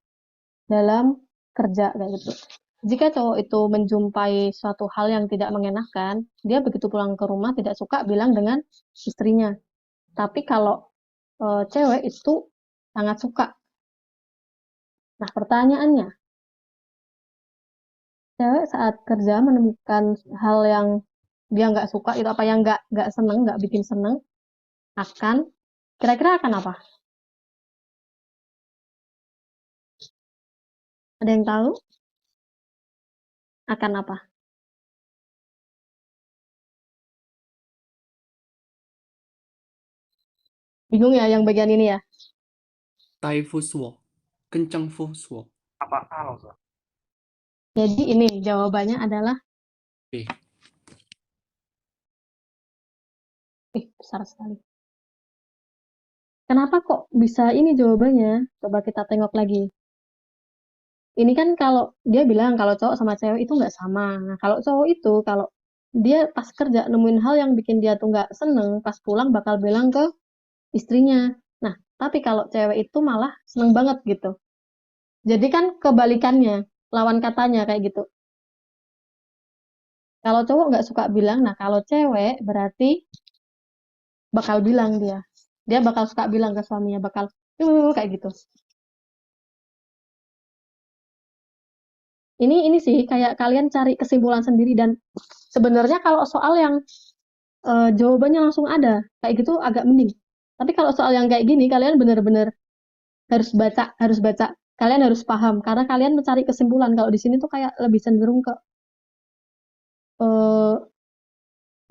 dalam kerja kayak gitu. Jika cowok itu menjumpai suatu hal yang tidak mengenakan, dia begitu pulang ke rumah tidak suka bilang dengan istrinya. Tapi kalau cewek itu sangat suka. Nah, pertanyaannya, cewek saat kerja menemukan hal yang dia nggak suka, itu apa yang nggak seneng, nggak bikin seneng, kira-kira akan apa? Ada yang tahu? Akan apa? Bingung ya yang bagian ini ya? 大夫说，跟丈夫说， Apa kalau Jadi ini jawabannya adalah B. Besar sekali. Kenapa kok bisa ini jawabannya? Coba kita tengok lagi. Ini kan kalau dia bilang kalau cowok sama cewek itu nggak sama. Nah, kalau cowok itu kalau dia pas kerja nemuin hal yang bikin dia tuh nggak seneng, pas pulang bakal bilang ke istrinya. Nah, tapi kalau cewek itu malah seneng banget gitu. Jadi kan kebalikannya, lawan katanya kayak gitu. Kalau cowok nggak suka bilang, nah kalau cewek berarti bakal bilang dia. Dia bakal suka bilang ke suaminya, bakal kayak gitu. Ini sih kayak kalian cari kesimpulan sendiri dan sebenarnya kalau soal yang jawabannya langsung ada, kayak gitu agak mending. Tapi kalau soal yang kayak gini, kalian bener-bener harus baca. Kalian harus paham karena kalian mencari kesimpulan. Kalau di sini tuh kayak lebih cenderung ke eh,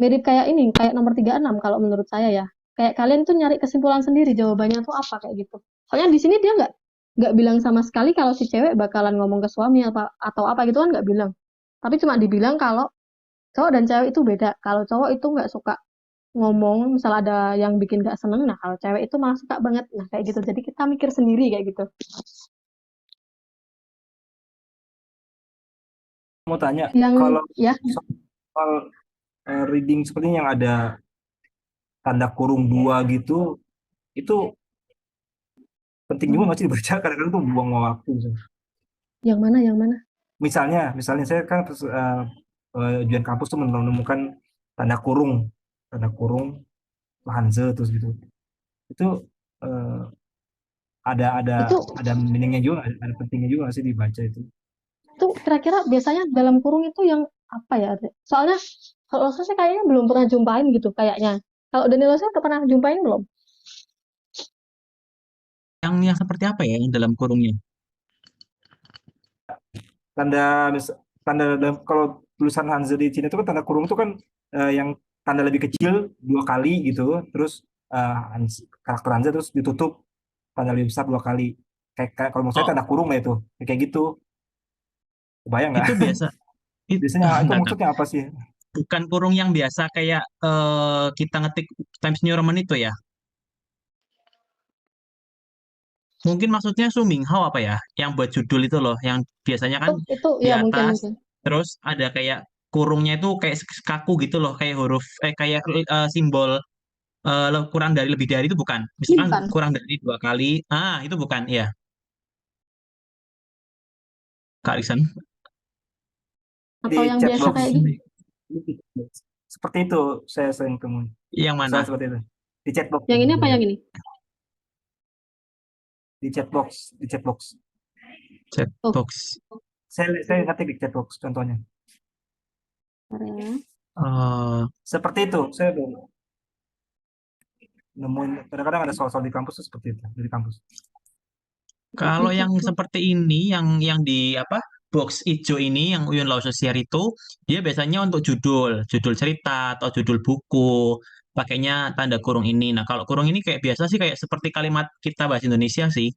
mirip kayak ini, kayak nomor 36 kalau menurut saya ya. Kayak kalian tuh nyari kesimpulan sendiri jawabannya tuh apa kayak gitu. Soalnya di sini dia nggak bilang sama sekali kalau si cewek bakalan ngomong ke suami atau apa gitu kan nggak bilang. Tapi cuma dibilang kalau cowok dan cewek itu beda. Kalau cowok itu nggak suka ngomong, misal ada yang bikin nggak seneng, nah kalau cewek itu malah suka banget. Nah kayak gitu. Jadi kita mikir sendiri kayak gitu. Mau tanya, Yang kalau ya soal reading seperti yang ada tanda kurung dua gitu, itu penting juga nggak sih dibaca? Kadang-kadang tuh buang waktu. yang mana? Misalnya saya kan ujian kampus tuh menemukan tanda kurung Hanze terus gitu. Itu eh, Itu ada meaningnya juga, ada pentingnya juga nggak sih dibaca itu. kira-kira biasanya dalam kurung itu yang apa ya? Soalnya kalau saya sih kayaknya belum pernah jumpain gitu kayaknya. Kalau Danilo saya udah pernah jumpain belum? Yang seperti apa ya yang dalam kurungnya? Tanda kalau tulisan Hanze di Cina itu kan tanda kurung itu kan yang tanda lebih kecil 2 kali gitu, terus karakter Hanze terus ditutup tanda lebih besar 2 kali. Kayak kalau menurut saya Oh, tanda kurung lah itu, kayak gitu. Kebayang nggak? itu biasa. Biasanya itu Enggak. maksudnya apa sih? Bukan kurung yang biasa kayak kita ngetik Times New Roman itu ya. Mungkin maksudnya Su Minghao apa ya? Yang buat judul itu loh, yang biasanya kan Itu di ya atas, mungkin. terus ada kayak kurungnya itu kayak kaku gitu loh, kayak huruf, kayak simbol kurang dari lebih dari itu bukan. Ini Misalkan bukan. kurang dari 2 kali, itu bukan, ya, Kak Riksan. Atau Di yang chat biasa box kayak gini. seperti itu saya sering temui. Yang mana? Saya seperti itu. Di chat box. Yang ini apa yang ini? Di chat box. Chat Oh. box. Saya ngetik di chat box contohnya. Seperti itu. Saya nemuin kadang-kadang ada soal-soal di kampus tuh seperti itu dari kampus. Kalau yang seperti ini, yang di apa, box hijau ini, yang Uyun Lau Sosiar itu, dia biasanya untuk judul cerita atau judul buku, pakainya tanda kurung ini. Nah, kalau kurung ini kayak biasa sih, kayak seperti kalimat kita bahasa Indonesia sih,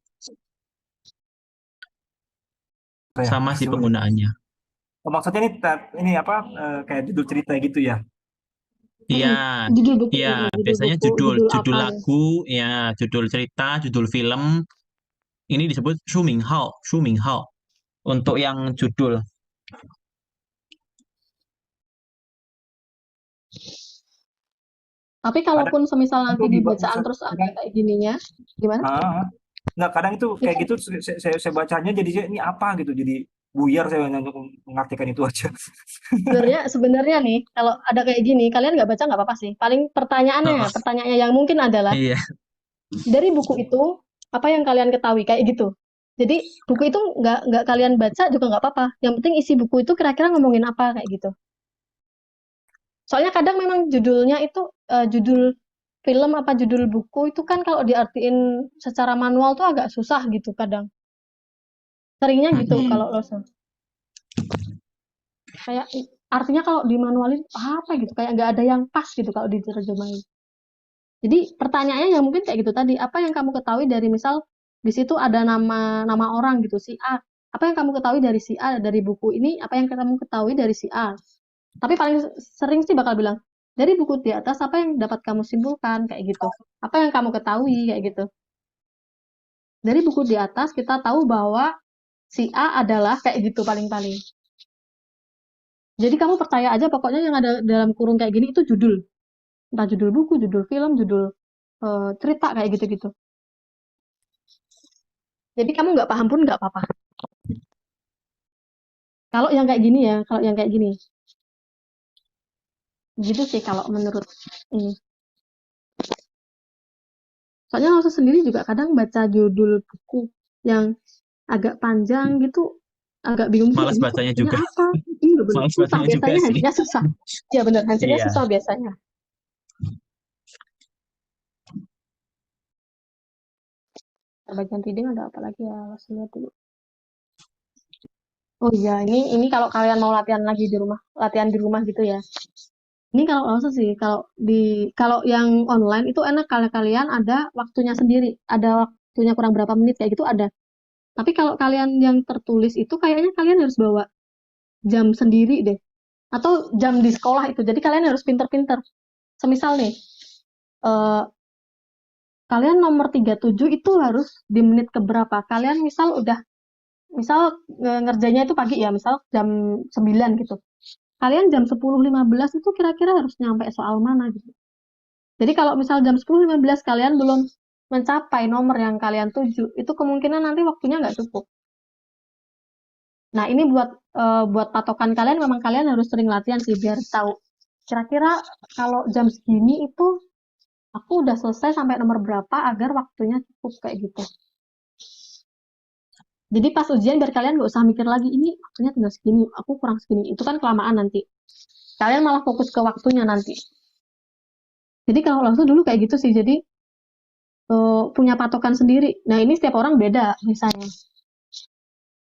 sama sih penggunaannya. Oh, maksudnya ini apa kayak judul cerita gitu ya? Iya, Judul buku, iya, judul biasanya buku, judul judul judul apa ya? lagu, ya, judul cerita, judul film. Ini disebut Shu Ming Hao untuk yang judul. Tapi Kadang kalaupun semisal nanti di di bacaan misal terus ada kadang kayak gininya, gimana? nggak kadang itu kayak Itu gitu saya bacanya jadi ini apa gitu jadi buyar saya mengartikan itu aja. sebenarnya nih, kalau ada kayak gini, kalian nggak baca nggak apa-apa sih. Paling Heeh, pertanyaannya yang mungkin adalah iya. dari buku itu apa yang kalian ketahui kayak gitu. Jadi buku itu nggak kalian baca juga nggak apa-apa. Yang penting isi buku itu kira-kira ngomongin apa kayak gitu. Soalnya kadang memang judulnya itu judul film apa judul buku itu kan kalau diartiin secara manual tuh agak susah gitu kadang. Seringnya gitu kalau Mm-mm. Lawson. Kayak artinya kalau di manualin apa gitu, kayak nggak ada yang pas gitu kalau diterjemahin. Jadi pertanyaannya yang mungkin kayak gitu tadi, apa yang kamu ketahui dari misal di situ ada nama orang gitu si A. Apa yang kamu ketahui dari si A dari buku ini? Apa yang kamu ketahui dari si A? Tapi paling sering sih bakal bilang dari buku di atas apa yang dapat kamu simpulkan kayak gitu. Apa yang kamu ketahui kayak gitu. Dari buku di atas kita tahu bahwa si A adalah kayak gitu paling-paling. Jadi kamu percaya aja pokoknya yang ada dalam kurung kayak gini itu judul. Entah judul buku, judul film, judul cerita kayak gitu-gitu. Jadi kamu nggak paham pun nggak apa-apa. Kalau yang kayak gini ya, kalau yang kayak gini. Gitu sih kalau menurut ini. Soalnya Rosa sendiri juga kadang baca judul buku yang agak panjang gitu, agak bingung juga Malas ini tuh bacanya artinya juga. apa. Iya bener, Malas susah. bacanya juga Biasanya sih. hasilnya susah. Iya bener, hasilnya Iya. susah biasanya. Bagian reading ada apa lagi ya? Harus lihat dulu. Oh iya, ini kalau kalian mau latihan lagi di rumah, latihan di rumah gitu ya. Ini kalau Rosa sih, kalau yang online itu enak kalau kalian ada waktunya sendiri, ada waktunya kurang berapa menit kayak gitu ada. Tapi kalau kalian yang tertulis itu kayaknya kalian harus bawa jam sendiri deh. Atau jam di sekolah itu. Jadi kalian harus pinter-pinter. Semisal nih, eh, kalian nomor 37 itu harus di menit keberapa. Kalian misal ngerjainnya itu pagi ya, misal jam 9 gitu. Kalian jam 10.15 itu kira-kira harus nyampe soal mana gitu. Jadi kalau misal jam 10.15 kalian belum mencapai nomor yang kalian tuju, itu kemungkinan nanti waktunya nggak cukup. Nah, ini buat patokan kalian memang kalian harus sering latihan sih biar tahu. Kira-kira kalau jam segini itu aku udah selesai sampai nomor berapa agar waktunya cukup kayak gitu. Jadi pas ujian biar kalian nggak usah mikir lagi ini waktunya tinggal segini, aku kurang segini. Itu kan kelamaan nanti. Kalian malah fokus ke waktunya nanti. Jadi kalau langsung dulu kayak gitu sih. Jadi punya patokan sendiri. Nah, ini setiap orang beda misalnya.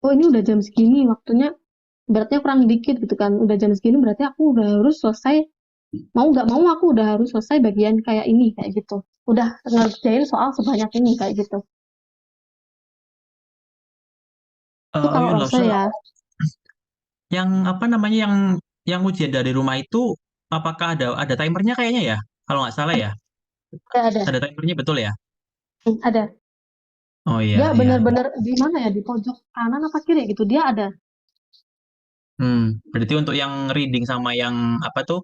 Oh, ini udah jam segini, waktunya beratnya kurang dikit gitu kan. Udah jam segini berarti aku udah harus selesai. Mau nggak mau aku udah harus selesai bagian kayak ini, kayak gitu. Udah ngerjain soal sebanyak ini, kayak gitu. Itu Oh kalau iya loh, Rosa ya. yang apa namanya yang ujian dari rumah itu apakah ada timernya kayaknya ya? Kalau nggak salah ya, Ada. ada timernya betul ya? Ada. Oh iya Dia iya. benar-benar di mana ya? Di pojok kanan apa kiri gitu. Dia ada. Berarti untuk yang reading sama yang apa tuh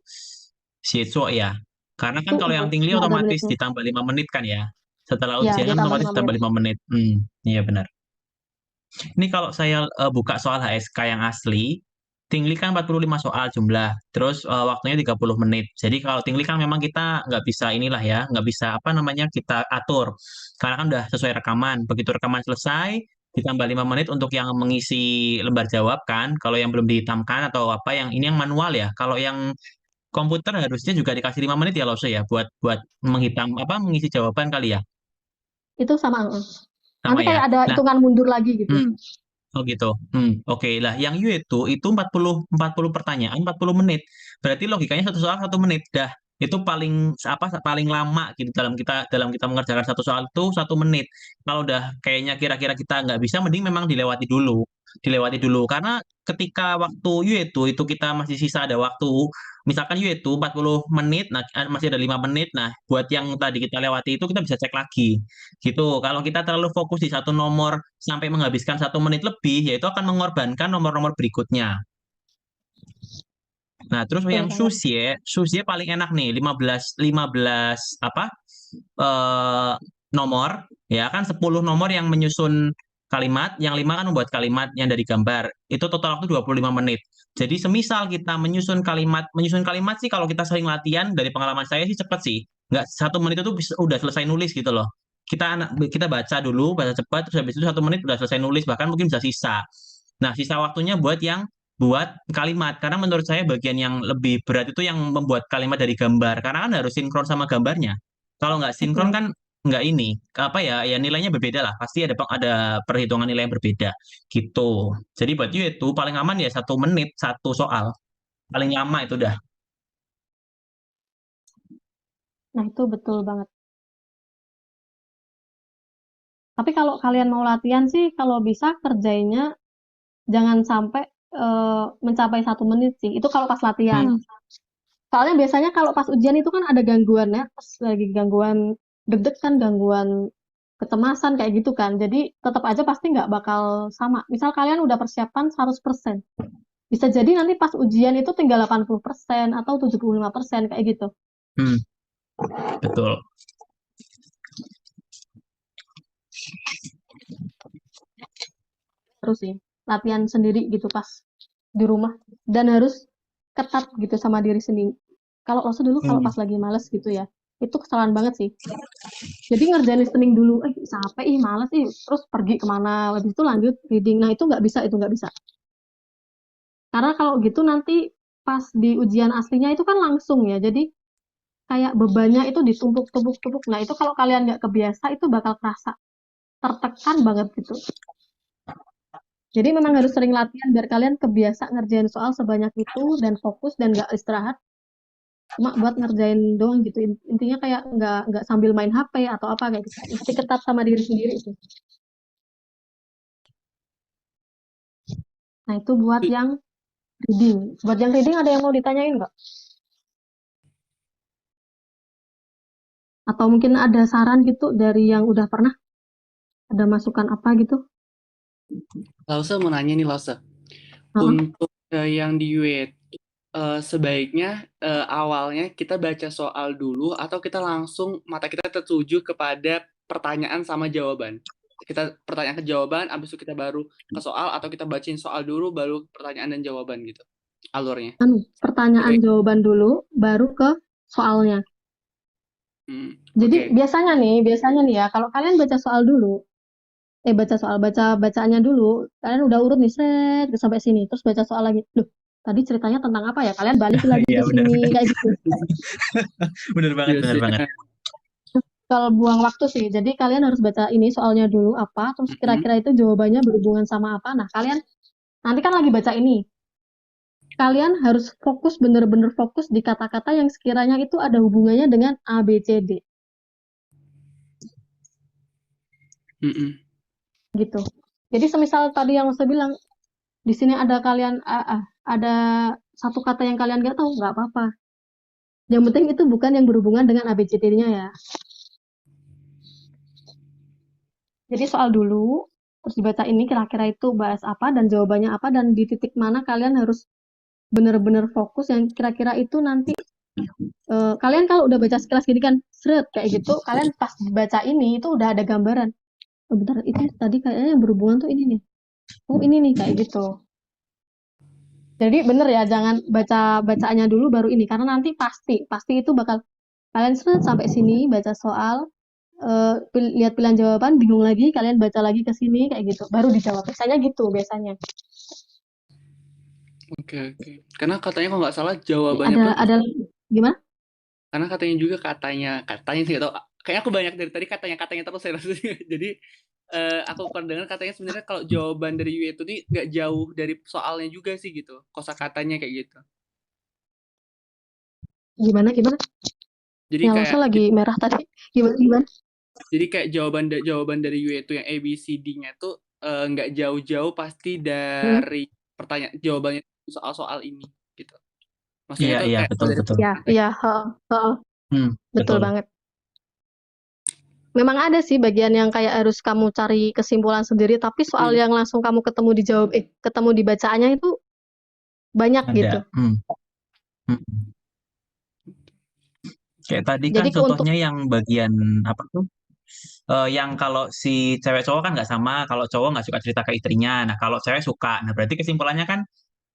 siswa ya. Karena kan kalau yang tinggi Dia ada otomatis menitnya. ditambah 5 menit kan ya. Setelah Ya, ujian dia kan tambah otomatis 5 ditambah menit. 5 menit. Iya benar. Ini kalau saya buka soal HSK yang asli, tinggi kan 45 soal jumlah, terus waktunya 30 menit. Jadi kalau tinggi kan memang kita nggak bisa inilah ya, nggak bisa apa namanya kita atur. Karena kan udah sesuai rekaman. Begitu rekaman selesai, ditambah 5 menit untuk yang mengisi lembar jawab kan. Kalau yang belum dihitamkan atau apa, yang ini yang manual ya. Kalau yang komputer harusnya juga dikasih 5 menit ya Lose ya, buat buat menghitam apa mengisi jawaban kali ya. Itu sama. Sama Nanti ya. kayak ada Nah, hitungan mundur lagi gitu. oh gitu. Oke lah. Yang U itu 40 pertanyaan 40 menit. Berarti logikanya satu soal 1 menit. Dah. Itu paling lama gitu dalam kita mengerjakan satu soal itu 1 menit. Kalau udah kayaknya kira-kira kita nggak bisa, mending memang dilewati dulu. dilewati dulu. Karena ketika waktu Yuetu itu kita masih sisa ada waktu, misalkan Yuetu 40 menit, nah masih ada 5 menit, nah buat yang tadi kita lewati itu kita bisa cek lagi. Gitu. Kalau kita terlalu fokus di satu nomor sampai menghabiskan 1 menit lebih, ya itu akan mengorbankan nomor-nomor berikutnya. Nah, terus Betul yang banget. Susie paling enak nih, 15 apa? Nomor, ya kan 10 nomor yang menyusun kalimat, yang 5 kan membuat kalimat yang dari gambar. Itu total waktu 25 menit. Jadi semisal kita menyusun kalimat sih kalau kita sering latihan dari pengalaman saya sih cepet sih. Nggak 1 menit itu udah selesai nulis gitu loh. Kita baca dulu, baca cepat, terus habis itu 1 menit udah selesai nulis, bahkan mungkin bisa sisa. Nah, sisa waktunya buat kalimat. Karena menurut saya bagian yang lebih berat itu yang membuat kalimat dari gambar. Karena kan harus sinkron sama gambarnya. Kalau nggak sinkron Betul. kan nggak ini, apa ya, ya nilainya berbeda lah. Pasti ada perhitungan nilai yang berbeda. Gitu. Jadi buat you itu paling aman ya 1 menit, satu soal. Paling lama itu dah. Nah, itu betul banget. Tapi kalau kalian mau latihan sih, kalau bisa kerjainnya jangan sampai mencapai 1 menit sih. Itu kalau pas latihan. Soalnya biasanya kalau pas ujian itu kan ada gangguan ya, pas lagi gangguan gedek kan, gangguan kecemasan kayak gitu kan. Jadi tetap aja pasti nggak bakal sama. Misal kalian udah persiapan 100%. Bisa jadi nanti pas ujian itu tinggal 80% atau 75% kayak gitu. Betul. Terus sih, latihan sendiri gitu pas di rumah. Dan harus ketat gitu sama diri sendiri. Kalau Lose dulu kalau pas lagi males gitu ya, itu kesalahan banget sih. Jadi ngerjain listening dulu, capek males terus pergi kemana, habis itu lanjut reading. Nah itu nggak bisa, Karena kalau gitu nanti pas di ujian aslinya itu kan langsung ya, jadi kayak bebannya itu ditumpuk-tumpuk-tumpuk. Nah itu kalau kalian nggak kebiasa itu bakal kerasa tertekan banget gitu. Jadi memang harus sering latihan biar kalian kebiasa ngerjain soal sebanyak itu dan fokus dan nggak istirahat. Cuma buat ngerjain doang gitu. Intinya kayak nggak sambil main HP atau apa kayak gitu. Mesti ketat sama diri sendiri itu. Nah itu buat yang reading. Buat yang reading ada yang mau ditanyain nggak? Atau mungkin ada saran gitu dari yang udah pernah? Ada masukan apa gitu? Lause mau nanya nih Lause. Untuk yang di UET, sebaiknya awalnya kita baca soal dulu atau kita langsung mata kita tertuju kepada pertanyaan sama jawaban. Kita pertanyaan ke jawaban, abis itu kita baru ke soal atau kita bacain soal dulu baru pertanyaan dan jawaban gitu alurnya. Pertanyaan jawaban dulu baru ke soalnya. Jadi biasanya nih ya kalau kalian baca soal dulu, bacaannya dulu, kalian udah urut nih set sampai sini, terus baca soal lagi. Loh, tadi ceritanya tentang apa ya? Kalian balik lagi ke sini kayak gitu. Bener banget. Kalau buang waktu sih. Jadi kalian harus baca ini soalnya dulu apa, terus kira-kira itu jawabannya berhubungan sama apa. Nah, kalian nanti kan lagi baca ini. Kalian harus fokus, bener-bener fokus di kata-kata yang sekiranya itu ada hubungannya dengan A, B, C, D. Gitu. Jadi semisal tadi yang saya bilang, di sini ada ada satu kata yang kalian nggak tahu, nggak apa-apa. Yang penting itu bukan yang berhubungan dengan ABCD-nya ya. Jadi soal dulu, terus dibaca ini kira-kira itu bahas apa dan jawabannya apa dan di titik mana kalian harus benar-benar fokus yang kira-kira itu nanti kalian kalau udah baca sekilas gini kan seret kayak gitu, kalian pas baca ini itu udah ada gambaran. Oh, bentar, itu tadi kayaknya yang berhubungan tuh ini nih. Oh, ini nih kayak gitu. Jadi bener ya, jangan baca bacaannya dulu baru ini karena nanti pasti itu bakal kalian seret sampai sini baca soal, lihat pilihan jawaban bingung lagi, kalian baca lagi ke sini kayak gitu, baru dijawab. Biasanya. Oke. Karena katanya kalau nggak salah jawabannya ada gimana? Karena katanya juga katanya sih nggak tahu. Kayaknya aku banyak dari tadi katanya terus saya rasa. Jadi aku pernah dengar katanya sebenarnya kalau jawaban dari UE itu nggak jauh dari soalnya juga sih gitu. Kosakatanya kayak gitu. Gimana? Jadi yang kayak lagi merah tadi. Gimana? Jadi kayak jawaban dari UE itu yang ABCD-nya itu nggak jauh-jauh pasti dari pertanyaan jawabannya soal-soal ini gitu. Maksudnya Iya, tuh iya, kayak betul, dari betul. Iya, iya, heeh, heeh, betul Betul. banget. Memang ada sih bagian yang kayak harus kamu cari kesimpulan sendiri, tapi soal yang langsung kamu ketemu di bacaannya itu banyak gitu. Ada. Kayak tadi kan Jadi untuk contohnya yang bagian apa tuh? Yang kalau si cewek cowok kan nggak sama, kalau cowok nggak suka cerita ke istrinya. Nah, kalau cewek suka. Nah, berarti kesimpulannya kan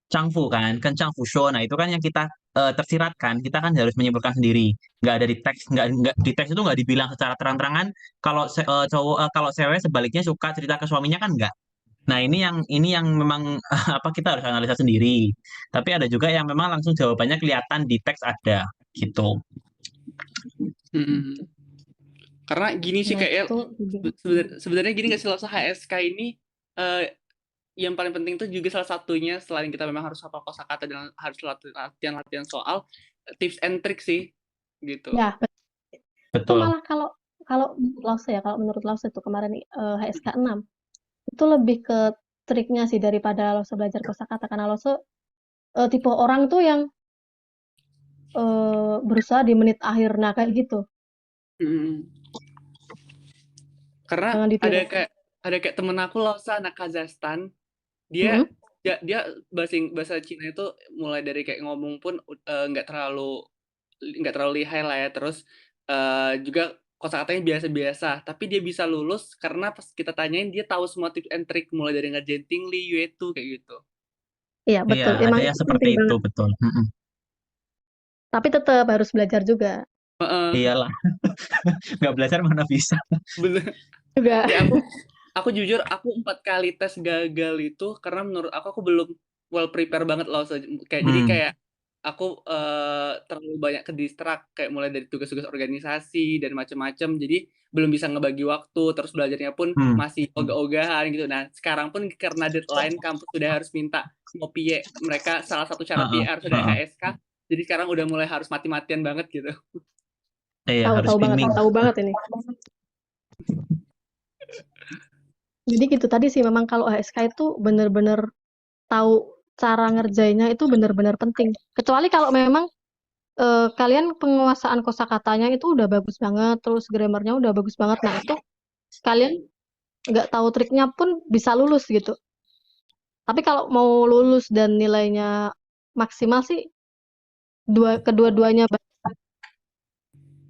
Changfu kan Changfu Show. Nah, itu kan yang kita tersirat kan, kita kan harus menyimpulkan sendiri. Nggak ada di teks, nggak di teks itu nggak dibilang secara terang-terangan kalau kalau cewek sebaliknya suka cerita ke suaminya kan nggak. Nah, ini yang memang apa kita harus analisa sendiri. Tapi ada juga yang memang langsung jawabannya kelihatan di teks ada gitu. Karena gini sih Nah, kayak itu sebenarnya gini nggak sih Lausa, HSK ini yang paling penting tuh juga salah satunya selain kita memang harus hafal kosakata dan harus latihan soal tips and trick sih gitu. ya, itu Betul. malah kalau menurut Lause itu kemarin HSK 6 itu lebih ke triknya sih daripada Lause belajar kosakata, karena Lause tipe orang tuh yang berusaha di menit akhir, nah kayak gitu. Karena Jangan ditiru. ada kayak temen aku Lausa anak Kazakhstan, dia bahasa Cina itu mulai dari kayak ngomong pun nggak terlalu lihai lah ya, terus juga kosakatanya biasa-biasa, tapi dia bisa lulus karena pas kita tanyain dia tahu semua tips and trick mulai dari ngerjain tingli, yuetu kayak gitu. Iya, betul. Iya, Emang ada yang itu seperti penting itu, banget. betul. Tapi tetap harus belajar juga. Iyalah, nggak belajar mana bisa. Bener. Juga. Ya aku jujur aku 4 kali tes gagal itu karena menurut aku belum well prepare banget loh. Jadi kayak aku terlalu banyak ke distract kayak mulai dari tugas-tugas organisasi dan macam-macam. Jadi belum bisa ngebagi waktu, terus belajarnya pun masih ogah-ogahan gitu. Nah, sekarang pun karena deadline kampus sudah harus minta mau PY, mereka salah satu syarat PY harus ada HSK. Jadi sekarang udah mulai harus mati-matian banget gitu. Iya, harus tahu banget ini. Jadi gitu tadi sih, memang kalau HSK itu benar-benar tahu cara ngerjainnya itu benar-benar penting. Kecuali kalau memang kalian penguasaan kosakatanya itu udah bagus banget, terus grammarnya udah bagus banget, nah itu kalian nggak tahu triknya pun bisa lulus gitu. Tapi kalau mau lulus dan nilainya maksimal sih, kedua-duanya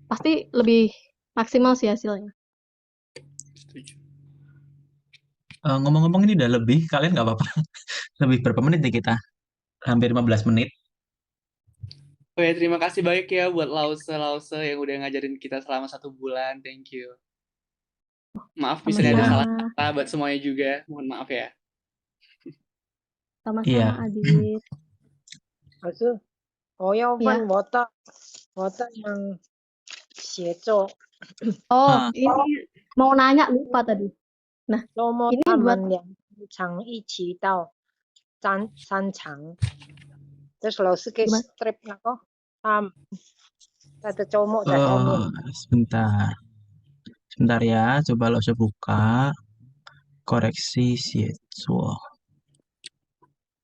pasti lebih maksimal sih hasilnya. Ngomong-ngomong ini udah lebih, kalian nggak apa-apa? Lebih berapa menit nih kita? Hampir 15 menit. Oke, terima kasih banyak ya buat Lause yang udah ngajarin kita selama 1 bulan. Thank you. Maaf misalnya ada salah kata buat semuanya juga. Mohon maaf ya. Sama-sama, Adit. 可是我要问我的yang 写作 ini mau nanya lupa tadi. Nah, 周末 ini 他 buat 们2场一起到3场，这是老师给 strip 那个，他的周末在后面。 Sebentar ya, coba lo buka koreksi Xiezuo.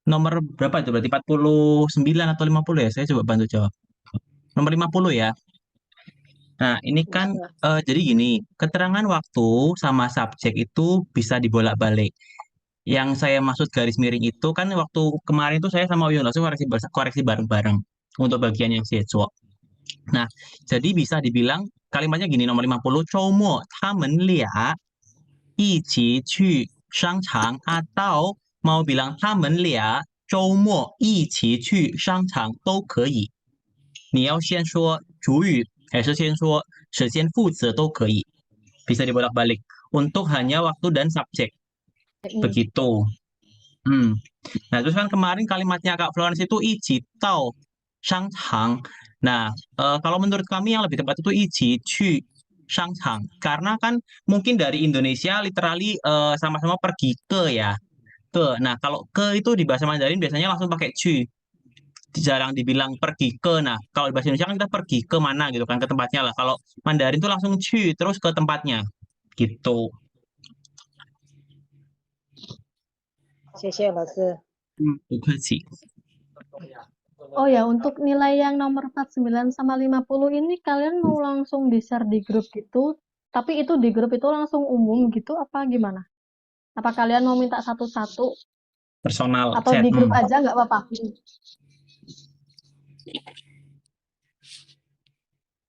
Nomor berapa itu? Berarti 49 atau 50 ya? Saya coba bantu jawab. Nomor 50 ya. Nah, ini kan jadi gini, keterangan waktu sama subjek itu bisa dibolak-balik. Yang saya maksud garis miring itu kan waktu kemarin itu saya sama Uyun langsung koreksi bareng-bareng untuk bagian yang Xiezuo. Nah, jadi bisa dibilang kalimatnya gini, nomor 50, 周末他们俩一起去商场 atau mau bilang 他们俩周末一起去商场都可以。你要先说主语还是先说时间副词都可以。Bisa dibolak-balik untuk hanya waktu dan subjek. Begitu. Nah, terus kan kemarin kalimatnya Kak Florence itu 一起到商场. Nah, kalau menurut kami yang lebih tepat itu 一起去商场. Karena kan mungkin dari Indonesia literally sama-sama pergi ke ya. Ke. Nah, kalau ke itu di bahasa Mandarin biasanya langsung pakai 去. Jarang dibilang pergi ke. Nah, kalau di bahasa Indonesia kan kita pergi ke mana gitu kan, ke tempatnya lah. Kalau Mandarin itu langsung 去 terus ke tempatnya. Gitu. 谢谢老师。不客气。 Oh ya, untuk nilai yang nomor 49 sama 50 ini kalian mau langsung di-share di grup gitu, tapi itu di grup itu langsung umum gitu apa gimana? Apa kalian mau minta satu-satu Personal atau chat. di grup aja nggak apa-apa?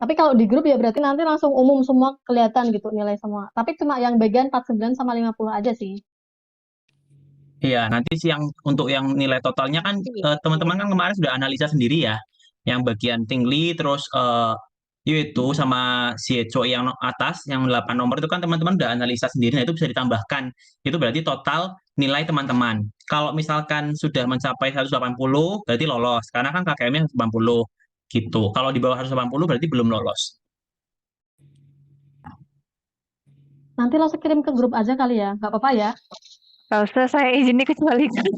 Tapi kalau di grup ya berarti nanti langsung umum semua kelihatan gitu nilai semua. Tapi cuma yang bagian 49 sama 50 aja sih. Iya, nanti sih yang untuk yang nilai totalnya kan teman-teman kan kemarin sudah analisa sendiri ya. Yang bagian tinggi terus itu sama Siecho yang atas yang 8 nomor itu kan teman-teman udah analisa sendiri. Nah, itu bisa ditambahkan. Itu berarti total nilai teman-teman. Kalau misalkan sudah mencapai 180 berarti lolos karena kan KKM-nya 180 gitu. Kalau di bawah 180 berarti belum lolos. Nanti langsung kirim ke grup aja kali ya, nggak apa-apa ya? Nggak usah, saya izin dikecualikan.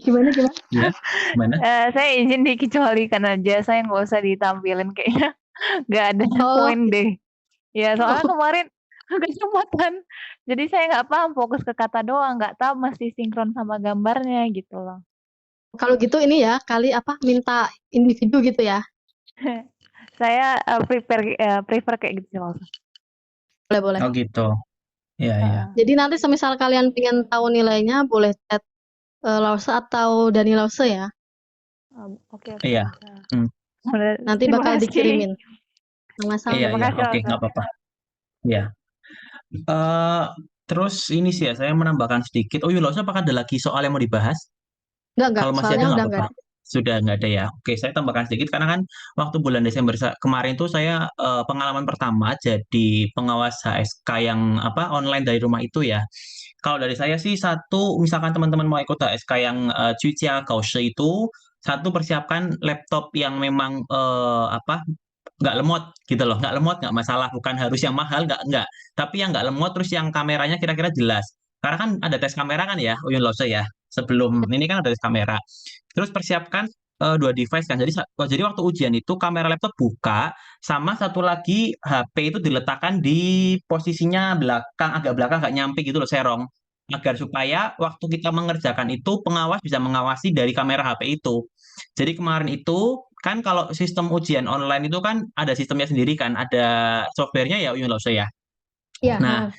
Gimana? Ya, gimana? Saya izin dikecualikan aja, saya nggak usah ditampilin kayaknya. Nggak ada poin deh. Ya soalnya kemarin kecepatan. Jadi saya nggak paham, fokus ke kata doang, nggak tahu mesti sinkron sama gambarnya gitu loh. Kalau gitu ini ya, kali apa minta individu gitu ya? Saya prefer kayak gitu loh. Boleh. Oh gitu. Iya. Jadi nanti semisal kalian pengen tahu nilainya, boleh chat Lause atau Dani Lause ya. Oke. Iya. Nanti bakal dikirimin. Sama-sama. Iya, oke, nggak apa-apa. Ya. Terus ini sih ya, saya menambahkan sedikit. Oh, Lause, apakah ada lagi soal yang mau dibahas? Enggak, Kalau masih ada nggak apa-apa. Sudah nggak ada ya. Oke, saya tambahkan sedikit karena kan waktu bulan Desember kemarin tuh saya pengalaman pertama jadi pengawas HSK yang online dari rumah itu ya. Kalau dari saya sih satu, misalkan teman-teman mau ikut HSK yang Cuicia Kaushe itu, satu persiapkan laptop yang memang nggak lemot gitu loh, nggak lemot nggak masalah, bukan harus yang mahal nggak, tapi yang nggak lemot terus yang kameranya kira-kira jelas. Karena kan ada tes kamera kan ya, Uyun Lose ya. Sebelum ini kan ada tes kamera. Terus persiapkan 2 device kan. Jadi waktu ujian itu kamera laptop buka, sama satu lagi HP itu diletakkan di posisinya belakang, agak belakang, nggak nyampe gitu loh, serong. Agar supaya waktu kita mengerjakan itu pengawas bisa mengawasi dari kamera HP itu. Jadi kemarin itu kan kalau sistem ujian online itu kan ada sistemnya sendiri kan, ada softwarenya ya Uyun Lose ya. Iya.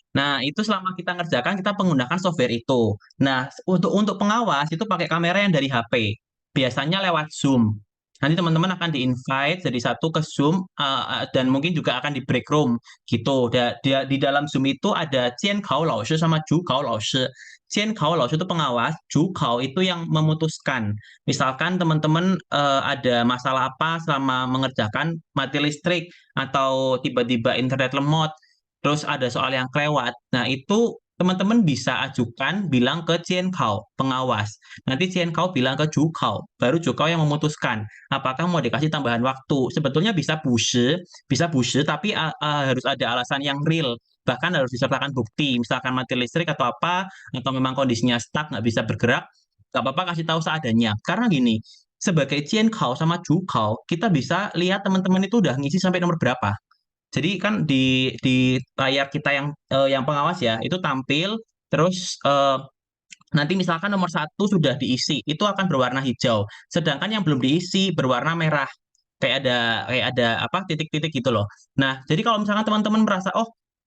Nah, itu selama kita ngerjakan kita menggunakan software itu. Nah, untuk pengawas itu pakai kamera yang dari HP. Biasanya lewat Zoom. Nanti teman-teman akan di-invite jadi satu ke Zoom dan mungkin juga akan di break room gitu. Di dalam Zoom itu ada Jian Kao Laoshi sama Ju Kao Laoshi. Jian Kao Laoshi itu pengawas, Ju Kao itu yang memutuskan. Misalkan teman-teman ada masalah apa selama mengerjakan, mati listrik atau tiba-tiba internet lemot, terus ada soal yang kelewat. Nah, itu teman-teman bisa ajukan bilang ke Jian Kao, pengawas. Nanti Jian Kao bilang ke Ju Kao, baru Ju Kao yang memutuskan apakah mau dikasih tambahan waktu. Sebetulnya bisa bushe, tapi harus ada alasan yang real. Bahkan harus disertakan bukti, misalkan mati listrik atau apa, atau memang kondisinya stuck, nggak bisa bergerak, nggak apa-apa kasih tahu seadanya. Karena gini, sebagai Jian Kao sama Ju Kao, kita bisa lihat teman-teman itu udah ngisi sampai nomor berapa. Jadi kan di layar kita yang pengawas ya itu tampil terus nanti misalkan nomor 1 sudah diisi itu akan berwarna hijau, sedangkan yang belum diisi berwarna merah, kayak ada apa titik-titik gitu loh. Nah, jadi kalau misalkan teman-teman merasa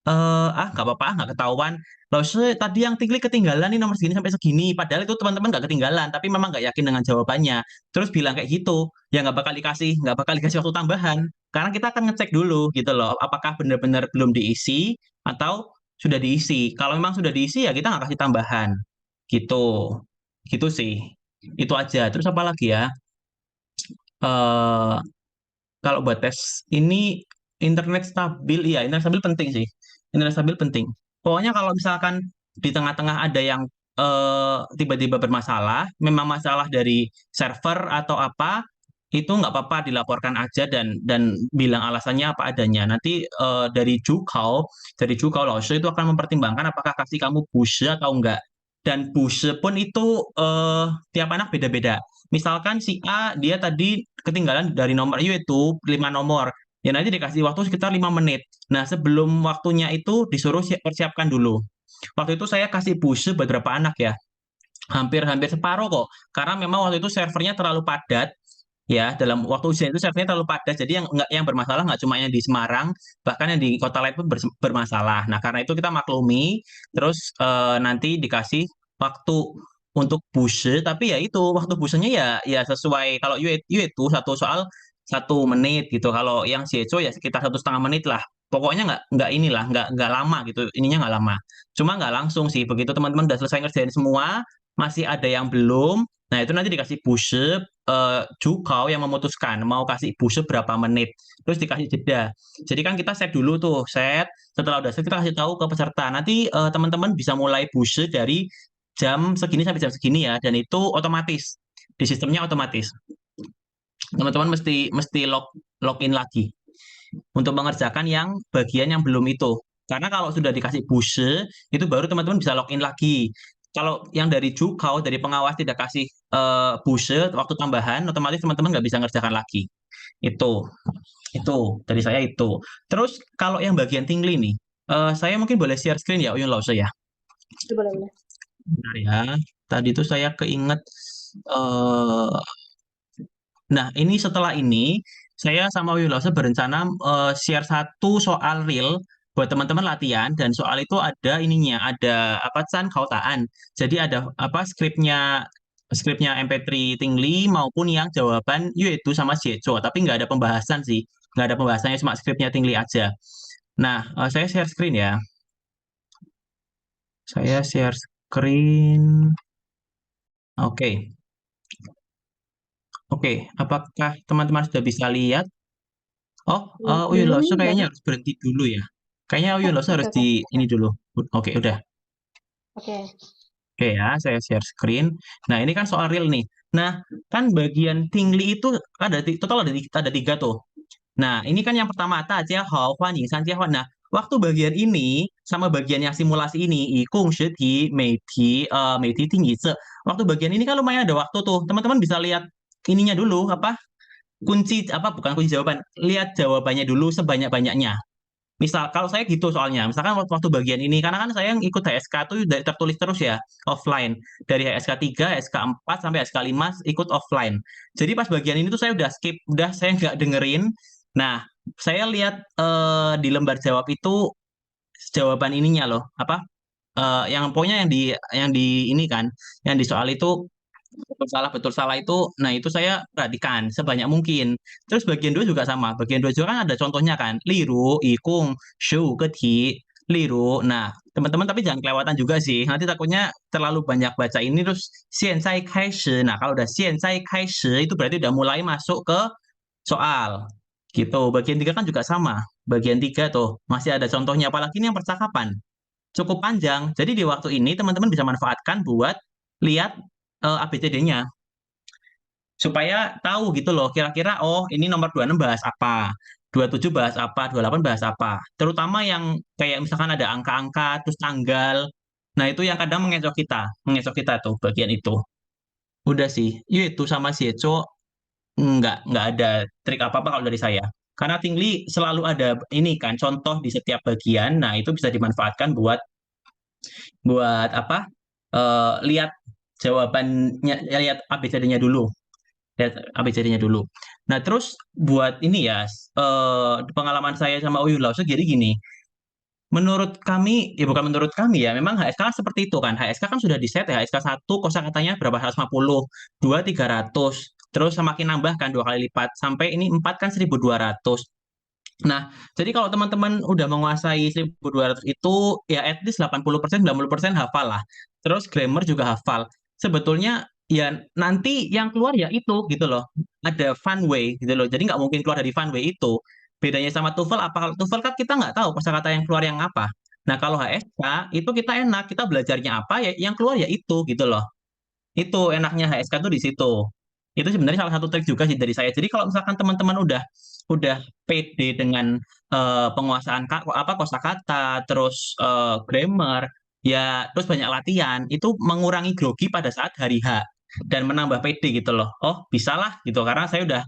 nggak apa-apa, nggak ketahuan. Loh, tadi yang tinggi ketinggalan nih nomor segini sampai segini. Padahal itu teman-teman nggak ketinggalan, tapi memang nggak yakin dengan jawabannya. Terus bilang kayak gitu, ya nggak bakal dikasih waktu tambahan. Karena kita akan ngecek dulu gitu loh, apakah benar-benar belum diisi atau sudah diisi. Kalau memang sudah diisi ya kita nggak kasih tambahan. Gitu. Gitu sih. Itu aja. Terus apa lagi ya? Kalau buat tes ini internet stabil, ya internet stabil penting sih. Internet stabil penting. Pokoknya kalau misalkan di tengah-tengah ada yang tiba-tiba bermasalah, memang masalah dari server atau apa, itu nggak apa-apa dilaporkan aja dan bilang alasannya apa adanya. Nanti dari Jukau Laoshi itu akan mempertimbangkan apakah kasih kamu push atau enggak. Dan push pun itu tiap anak beda-beda. Misalkan si A dia tadi ketinggalan dari nomor itu 5 nomor. Ya nanti dikasih waktu sekitar 5 menit. Nah, sebelum waktunya itu disuruh persiapkan dulu. waktu itu saya kasih push beberapa anak ya, hampir separuh kok, karena memang waktu itu servernya terlalu padat. Ya, dalam waktu ujian itu servernya terlalu padat, jadi yang bermasalah nggak cuma yang di Semarang, bahkan yang di kota lain pun bermasalah. Nah, karena itu kita maklumi, terus nanti dikasih waktu untuk push, tapi ya itu waktu pushnya ya sesuai, kalau itu satu soal 1 menit gitu, kalau yang Sieco ya sekitar 1,5 menit lah. Pokoknya nggak inilah, nggak lama gitu, ininya nggak lama. Cuma nggak langsung sih, begitu teman-teman udah selesai ngerjain semua, masih ada yang belum, nah itu nanti dikasih push Jukau yang memutuskan mau kasih push berapa menit, terus dikasih jeda. Jadi kan kita set dulu tuh, setelah udah set kita kasih tahu ke peserta. Nanti teman-teman bisa mulai push dari jam segini sampai jam segini ya, dan itu otomatis di sistemnya otomatis. Teman-teman mesti login lagi untuk mengerjakan yang bagian yang belum itu. Karena kalau sudah dikasih push, itu baru teman-teman bisa login lagi. Kalau yang dari Jukau, dari pengawas tidak kasih push, waktu tambahan, otomatis teman-teman nggak bisa ngerjakan lagi. Itu dari saya itu. Terus kalau yang bagian tingli nih, saya mungkin boleh share screen ya, Uyun Lause ya. Boleh. Bentar ya, tadi itu saya keinget. Nah, ini setelah ini, saya sama Uyun Lause berencana share 1 soal real buat teman-teman latihan, dan soal itu ada ininya, ada apa Chan Kautaan. Jadi ada apa skripnya MP3 Tingli maupun yang jawaban itu sama Jejo, tapi nggak ada pembahasan sih, nggak ada pembahasannya, cuma skripnya Tingli aja. Nah, saya share screen ya. Saya share screen. Oke. Oke, apakah teman-teman sudah bisa lihat? Oh, Uyun Belum Lause kayaknya banget. harus berhenti dulu ya. Kayaknya Uyun Lause harus Oke. di ini dulu. Oke, udah. Oke. Oke ya, saya share screen. Nah, ini kan soal real nih. Nah, kan bagian tingli itu total ada 3 tuh. Nah, ini kan yang pertama aja hao huan ying san jie huan. Nah, waktu bagian ini sama bagian yang simulasi ini, i gong shi ti, mei ti ting yi ze. Waktu bagian ini kan lumayan ada waktu tuh. Teman-teman bisa lihat ininya dulu apa? Bukan kunci jawaban. Lihat jawabannya dulu sebanyak-banyaknya. Misal kalau saya gitu soalnya, misalkan waktu bagian ini, karena kan saya yang ikut HSK tuh tertulis terus ya, offline. Dari HSK 3, HSK 4, sampai HSK 5 ikut offline. Jadi pas bagian ini tuh saya udah skip, saya nggak dengerin. Nah, saya lihat di lembar jawab itu jawaban ininya loh, apa? Yang pokoknya yang di ini kan, yang di soal itu betul salah itu, nah itu saya perhatikan sebanyak mungkin. Terus bagian 2 juga sama, bagian 2 juga kan ada contohnya kan, liru, ikung, shu, keti, liru. Nah, teman-teman tapi jangan kelewatan juga sih, nanti takutnya terlalu banyak baca ini terus xianzai kaishi. Nah, kalau udah xianzai kaishi itu berarti udah mulai masuk ke soal. Gitu. Bagian 3 kan juga sama. Bagian 3 tuh masih ada contohnya, apalagi ini yang percakapan. Cukup panjang. Jadi di waktu ini teman-teman bisa manfaatkan buat lihat ABCD-nya supaya tahu gitu loh, kira-kira oh ini nomor 26 bahas apa, 27 bahas apa, 28 bahas apa. Terutama yang kayak misalkan ada angka-angka terus tanggal. Nah, itu yang kadang mengecoh kita tuh bagian itu. Udah sih. Itu sama si Eco nggak ada trik apa-apa kalau dari saya. Karena Tingli selalu ada ini kan contoh di setiap bagian. Nah, itu bisa dimanfaatkan buat apa? Lihat jawabannya, lihat ABCD-nya dulu. Lihat ABCD-nya dulu. Nah, terus buat ini ya, pengalaman saya sama Uyun Lause jadi gini. Menurut kami, ya bukan menurut kami ya, memang HSK kan seperti itu kan. HSK kan sudah di-set ya, HSK 1 kosakatanya berapa? 150, 2 300, terus semakin nambah kan 2 kali lipat, sampai ini 4 kan 1.200. Nah, jadi kalau teman-teman udah menguasai 1.200 itu, ya at least 80%, 90% hafal lah. Terus grammar juga hafal. Sebetulnya ya nanti yang keluar ya itu gitu loh. Ada fun way gitu loh. Jadi nggak mungkin keluar dari fun way itu. Bedanya sama TOEFL apa? Kalau TOEFL kan kita nggak tahu kosakata yang keluar yang apa. Nah, kalau HSK itu kita enak, kita belajarnya apa ya yang keluar ya itu gitu loh. Itu enaknya HSK tuh di situ. Itu sebenarnya salah satu trik juga sih dari saya. Jadi kalau misalkan teman-teman udah pede dengan penguasaan kosakata, terus grammar, ya terus banyak latihan, itu mengurangi grogi pada saat hari H dan menambah pede gitu loh. Oh, bisalah gitu karena saya udah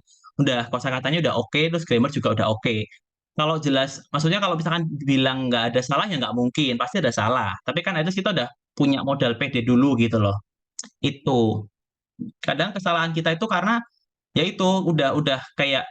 kosakatanya udah oke, terus grammar juga udah oke. Kalau jelas, maksudnya kalau misalkan bilang nggak ada salah ya nggak mungkin, pasti ada salah. Tapi kan itu kita udah punya modal pede dulu gitu loh. Itu. Kadang kesalahan kita itu karena ya itu udah kayak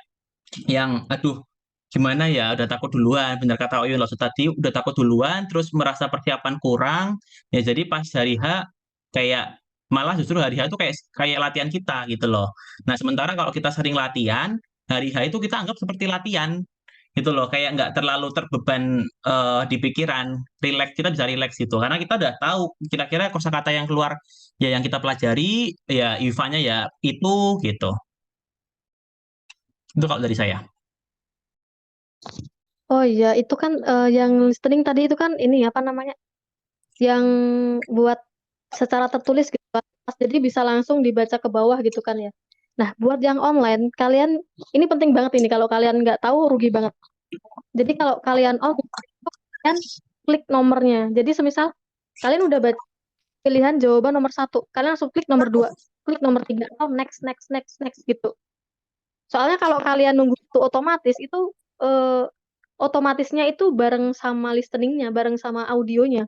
yang aduh gimana ya udah takut duluan, benar kata Oyun loh tadi udah takut duluan terus merasa persiapan kurang, ya jadi pas hari H kayak malah justru hari H itu kayak kayak latihan kita gitu loh. Nah, sementara kalau kita sering latihan, hari H itu kita anggap seperti latihan gitu loh, kayak nggak terlalu terbeban di pikiran, rileks kita bisa rileks gitu. Karena kita udah tahu kira-kira kosakata yang keluar ya yang kita pelajari ya IVA-nya ya itu gitu. Itu kalau dari saya. Oh iya, itu kan yang listening tadi itu kan ini apa namanya? Yang buat secara tertulis gitu kan. Jadi bisa langsung dibaca ke bawah gitu kan ya. Nah, buat yang online, kalian ini penting banget ini. Kalau kalian nggak tahu, rugi banget. Jadi kalau kalian online, kalian klik nomornya. Jadi semisal kalian udah baca pilihan jawaban nomor 1, kalian langsung klik nomor 2, klik nomor 3, atau next, next, next, next gitu. Soalnya kalau kalian nunggu itu otomatis, itu otomatisnya itu bareng sama listeningnya, bareng sama audionya.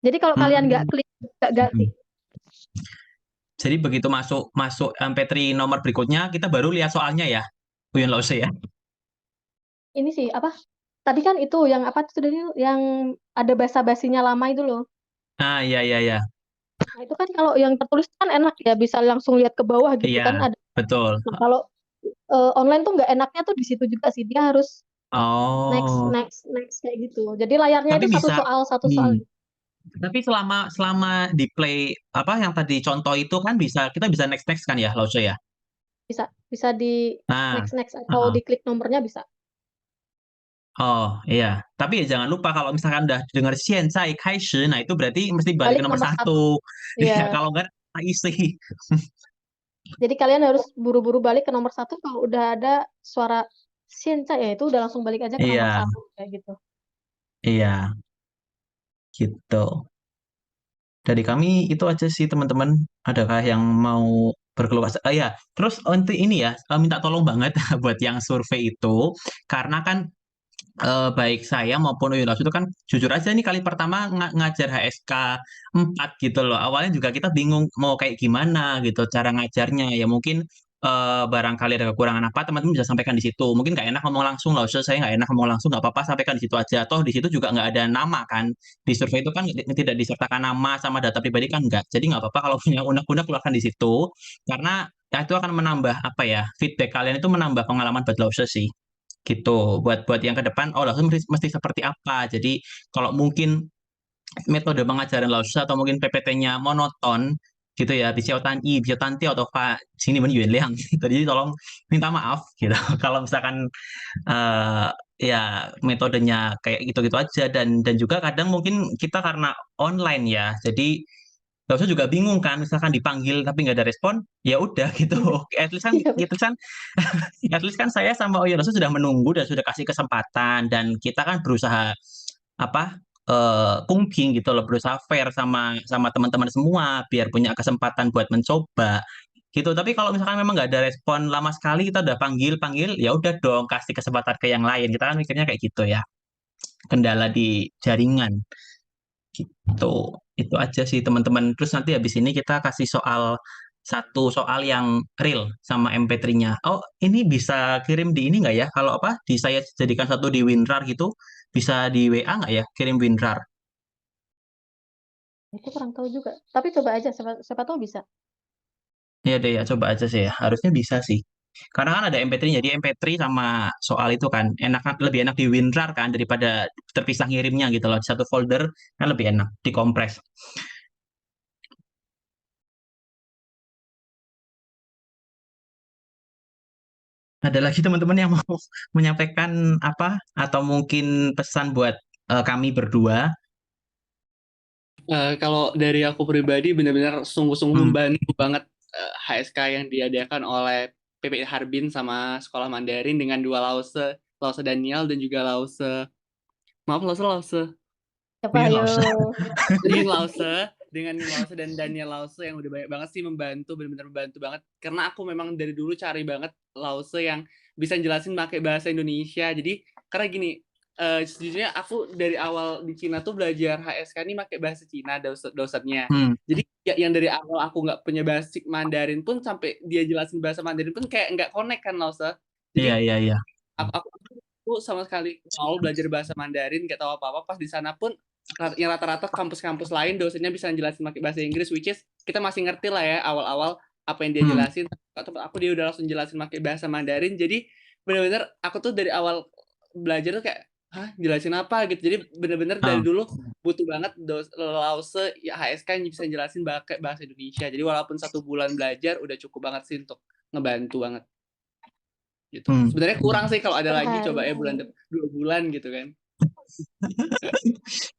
Jadi kalau kalian nggak klik, nggak ganti. Jadi begitu masuk masuk MP3 nomor berikutnya, kita baru lihat soalnya ya, Uyun Lause ya. Ini sih apa? Tadi kan itu yang apa tuh tadi yang ada basa-basinya lama itu loh. Ah, iya iya iya. Nah, itu kan kalau yang tertulis kan enak ya, bisa langsung lihat ke bawah gitu Iya, kan ada. betul. Nah, kalau online tuh nggak enaknya tuh di situ juga sih. Dia harus next, Oh, next, next kayak gitu. Jadi layarnya tapi itu satu bisa soal, satu soal. tapi selama selama di play apa yang tadi contoh itu kan bisa kita bisa next next kan ya, Lause ya? Bisa bisa di Nah, next, next atau heeh. diklik nomornya bisa. Oh, iya. Tapi ya jangan lupa kalau misalkan udah dengar Xianzai Kaishi, nah itu berarti mesti balik ke Balik nomor nomor 1. 1. Iya, Ya. kalau enggak isi. Jadi kalian harus buru-buru balik ke nomor 1 kalau udah ada suara Sienca ya itu udah langsung balik aja ke nomor Iya, 1 kayak gitu. iya, gitu. Dari kami itu aja sih teman-teman. Adakah yang mau berkeluh kesah? Ya, terus untuk ini ya, minta tolong banget buat yang survei itu, karena kan baik saya maupun Uyunas itu kan jujur aja nih kali pertama ngajar HSK 4 gitu loh. Awalnya juga kita bingung mau kayak gimana gitu cara ngajarnya. Ya mungkin barangkali ada kekurangan apa teman-teman bisa sampaikan di situ. Mungkin nggak enak ngomong langsung lah, saya nggak enak ngomong langsung nggak apa-apa sampaikan di situ aja. Toh di situ juga nggak ada nama kan. Di survei itu kan tidak disertakan nama sama data pribadi kan nggak. Jadi nggak apa-apa kalau punya unek-unek keluarkan di situ. Karena ya itu akan menambah apa ya feedback kalian itu menambah pengalaman buat Lause sih gitu buat yang ke depan oh langsung mesti seperti apa jadi kalau mungkin metode pengajaran Lause atau mungkin PPT-nya monoton gitu ya bisa Tan I bisa Tanti atau Pak sini men Yuan Liang gitu. Jadi tolong minta maaf gitu kalau misalkan eh ya metodenya kayak gitu-gitu aja dan juga kadang mungkin kita karena online ya jadi Lause juga bingung kan misalkan dipanggil tapi nggak ada respon ya udah gitu at least kan Iya, gitu kan at least kan saya sama Oyonosu sudah menunggu dan sudah kasih kesempatan dan kita kan berusaha apa kumping gitu loh berusaha fair sama sama teman-teman semua biar punya kesempatan buat mencoba gitu tapi kalau misalkan memang nggak ada respon lama sekali kita udah panggil panggil ya udah dong kasih kesempatan ke yang lain kita kan mikirnya kayak gitu ya kendala di jaringan gitu itu aja sih teman-teman terus nanti habis ini kita kasih satu soal yang real sama MP3-nya. Oh, ini bisa kirim di ini nggak ya? Kalau apa? Saya jadikan satu di WinRAR gitu, bisa di WA nggak ya? Kirim WinRAR. itu kurang tahu juga. Tapi coba aja, siapa tahu bisa. Ya deh ya, coba aja sih ya. Harusnya bisa sih. Karena kan ada MP3, jadi MP3 sama soal itu kan lebih enak di WinRAR kan daripada terpisah ngirimnya gitu loh. Di satu folder kan lebih enak, dikompres. Ada lagi teman-teman yang mau menyampaikan apa atau mungkin pesan buat kami berdua? Kalau dari aku pribadi benar-benar sungguh-sungguh Hmm. membantu banget HSK yang diadakan oleh PPI Harbin sama Sekolah Mandarin dengan dua Lause Daniel dan juga Lause Siapa Yun ayo? Lause. dengan Nin Lause dan Daniel Lause yang udah banyak banget sih membantu, benar-benar membantu banget. Karena aku memang dari dulu cari banget Lause yang bisa jelasin pakai bahasa Indonesia. Jadi karena gini, sejujurnya aku dari awal di Cina tuh belajar HSK ini pakai bahasa Cina dosennya. Jadi yang dari awal aku nggak punya basic Mandarin pun sampai dia jelasin bahasa Mandarin pun kayak nggak connect kan Lause. Jadi Iya. aku sama sekali awal belajar bahasa Mandarin nggak tahu apa-apa. Pas di sana pun yang rata-rata kampus-kampus lain dosennya bisa jelasin pakai bahasa Inggris, which is kita masih ngerti lah ya awal-awal apa yang dia jelasin. Tempat aku dia udah langsung jelasin pakai bahasa Mandarin. Jadi benar-benar aku tuh dari awal belajar tuh kayak jelasin apa gitu. Jadi benar-benar dari dulu butuh banget Lause ya HSK yang bisa jelasin pakai bahasa Indonesia. Jadi walaupun 1 bulan belajar udah cukup banget sih untuk ngebantu banget. Gitu. Sebenarnya kurang sih kalau ada lagi coba ya 2 bulan gitu kan.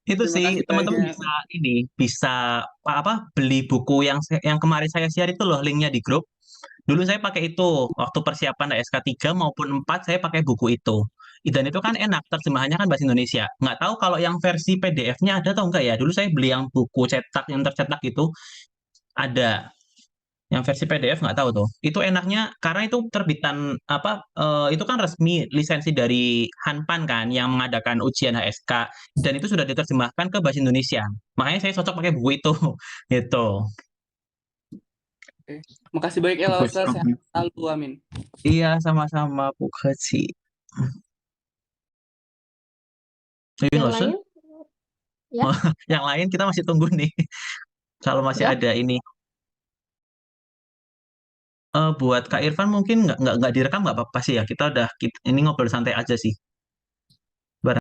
Itu Terima sih kasih teman-teman banyak. bisa beli buku yang kemarin saya share itu loh, linknya di grup. Dulu saya pakai itu waktu persiapan SK3 maupun 4 saya pakai buku itu. Dan itu kan enak, terjemahannya kan bahasa Indonesia. Nggak tahu kalau yang versi PDF-nya ada atau enggak ya. Dulu saya beli yang buku cetak yang tercetak itu ada. Yang versi PDF nggak tahu tuh. Itu enaknya karena itu terbitan itu kan resmi lisensi dari Hanpan kan yang mengadakan ujian HSK dan itu sudah diterjemahkan ke bahasa Indonesia. Makanya saya cocok pakai buku itu gitu. Oke. Makasih banyak ya Lause, sehat selalu, amin. Iya, sama-sama Bu Keci. Yang lain? Ya. Yang lain kita masih tunggu nih. Kalau masih ada ini. Buat Kak Irfan mungkin nggak direkam nggak apa-apa sih ya. Kita ini ngobrol santai aja sih.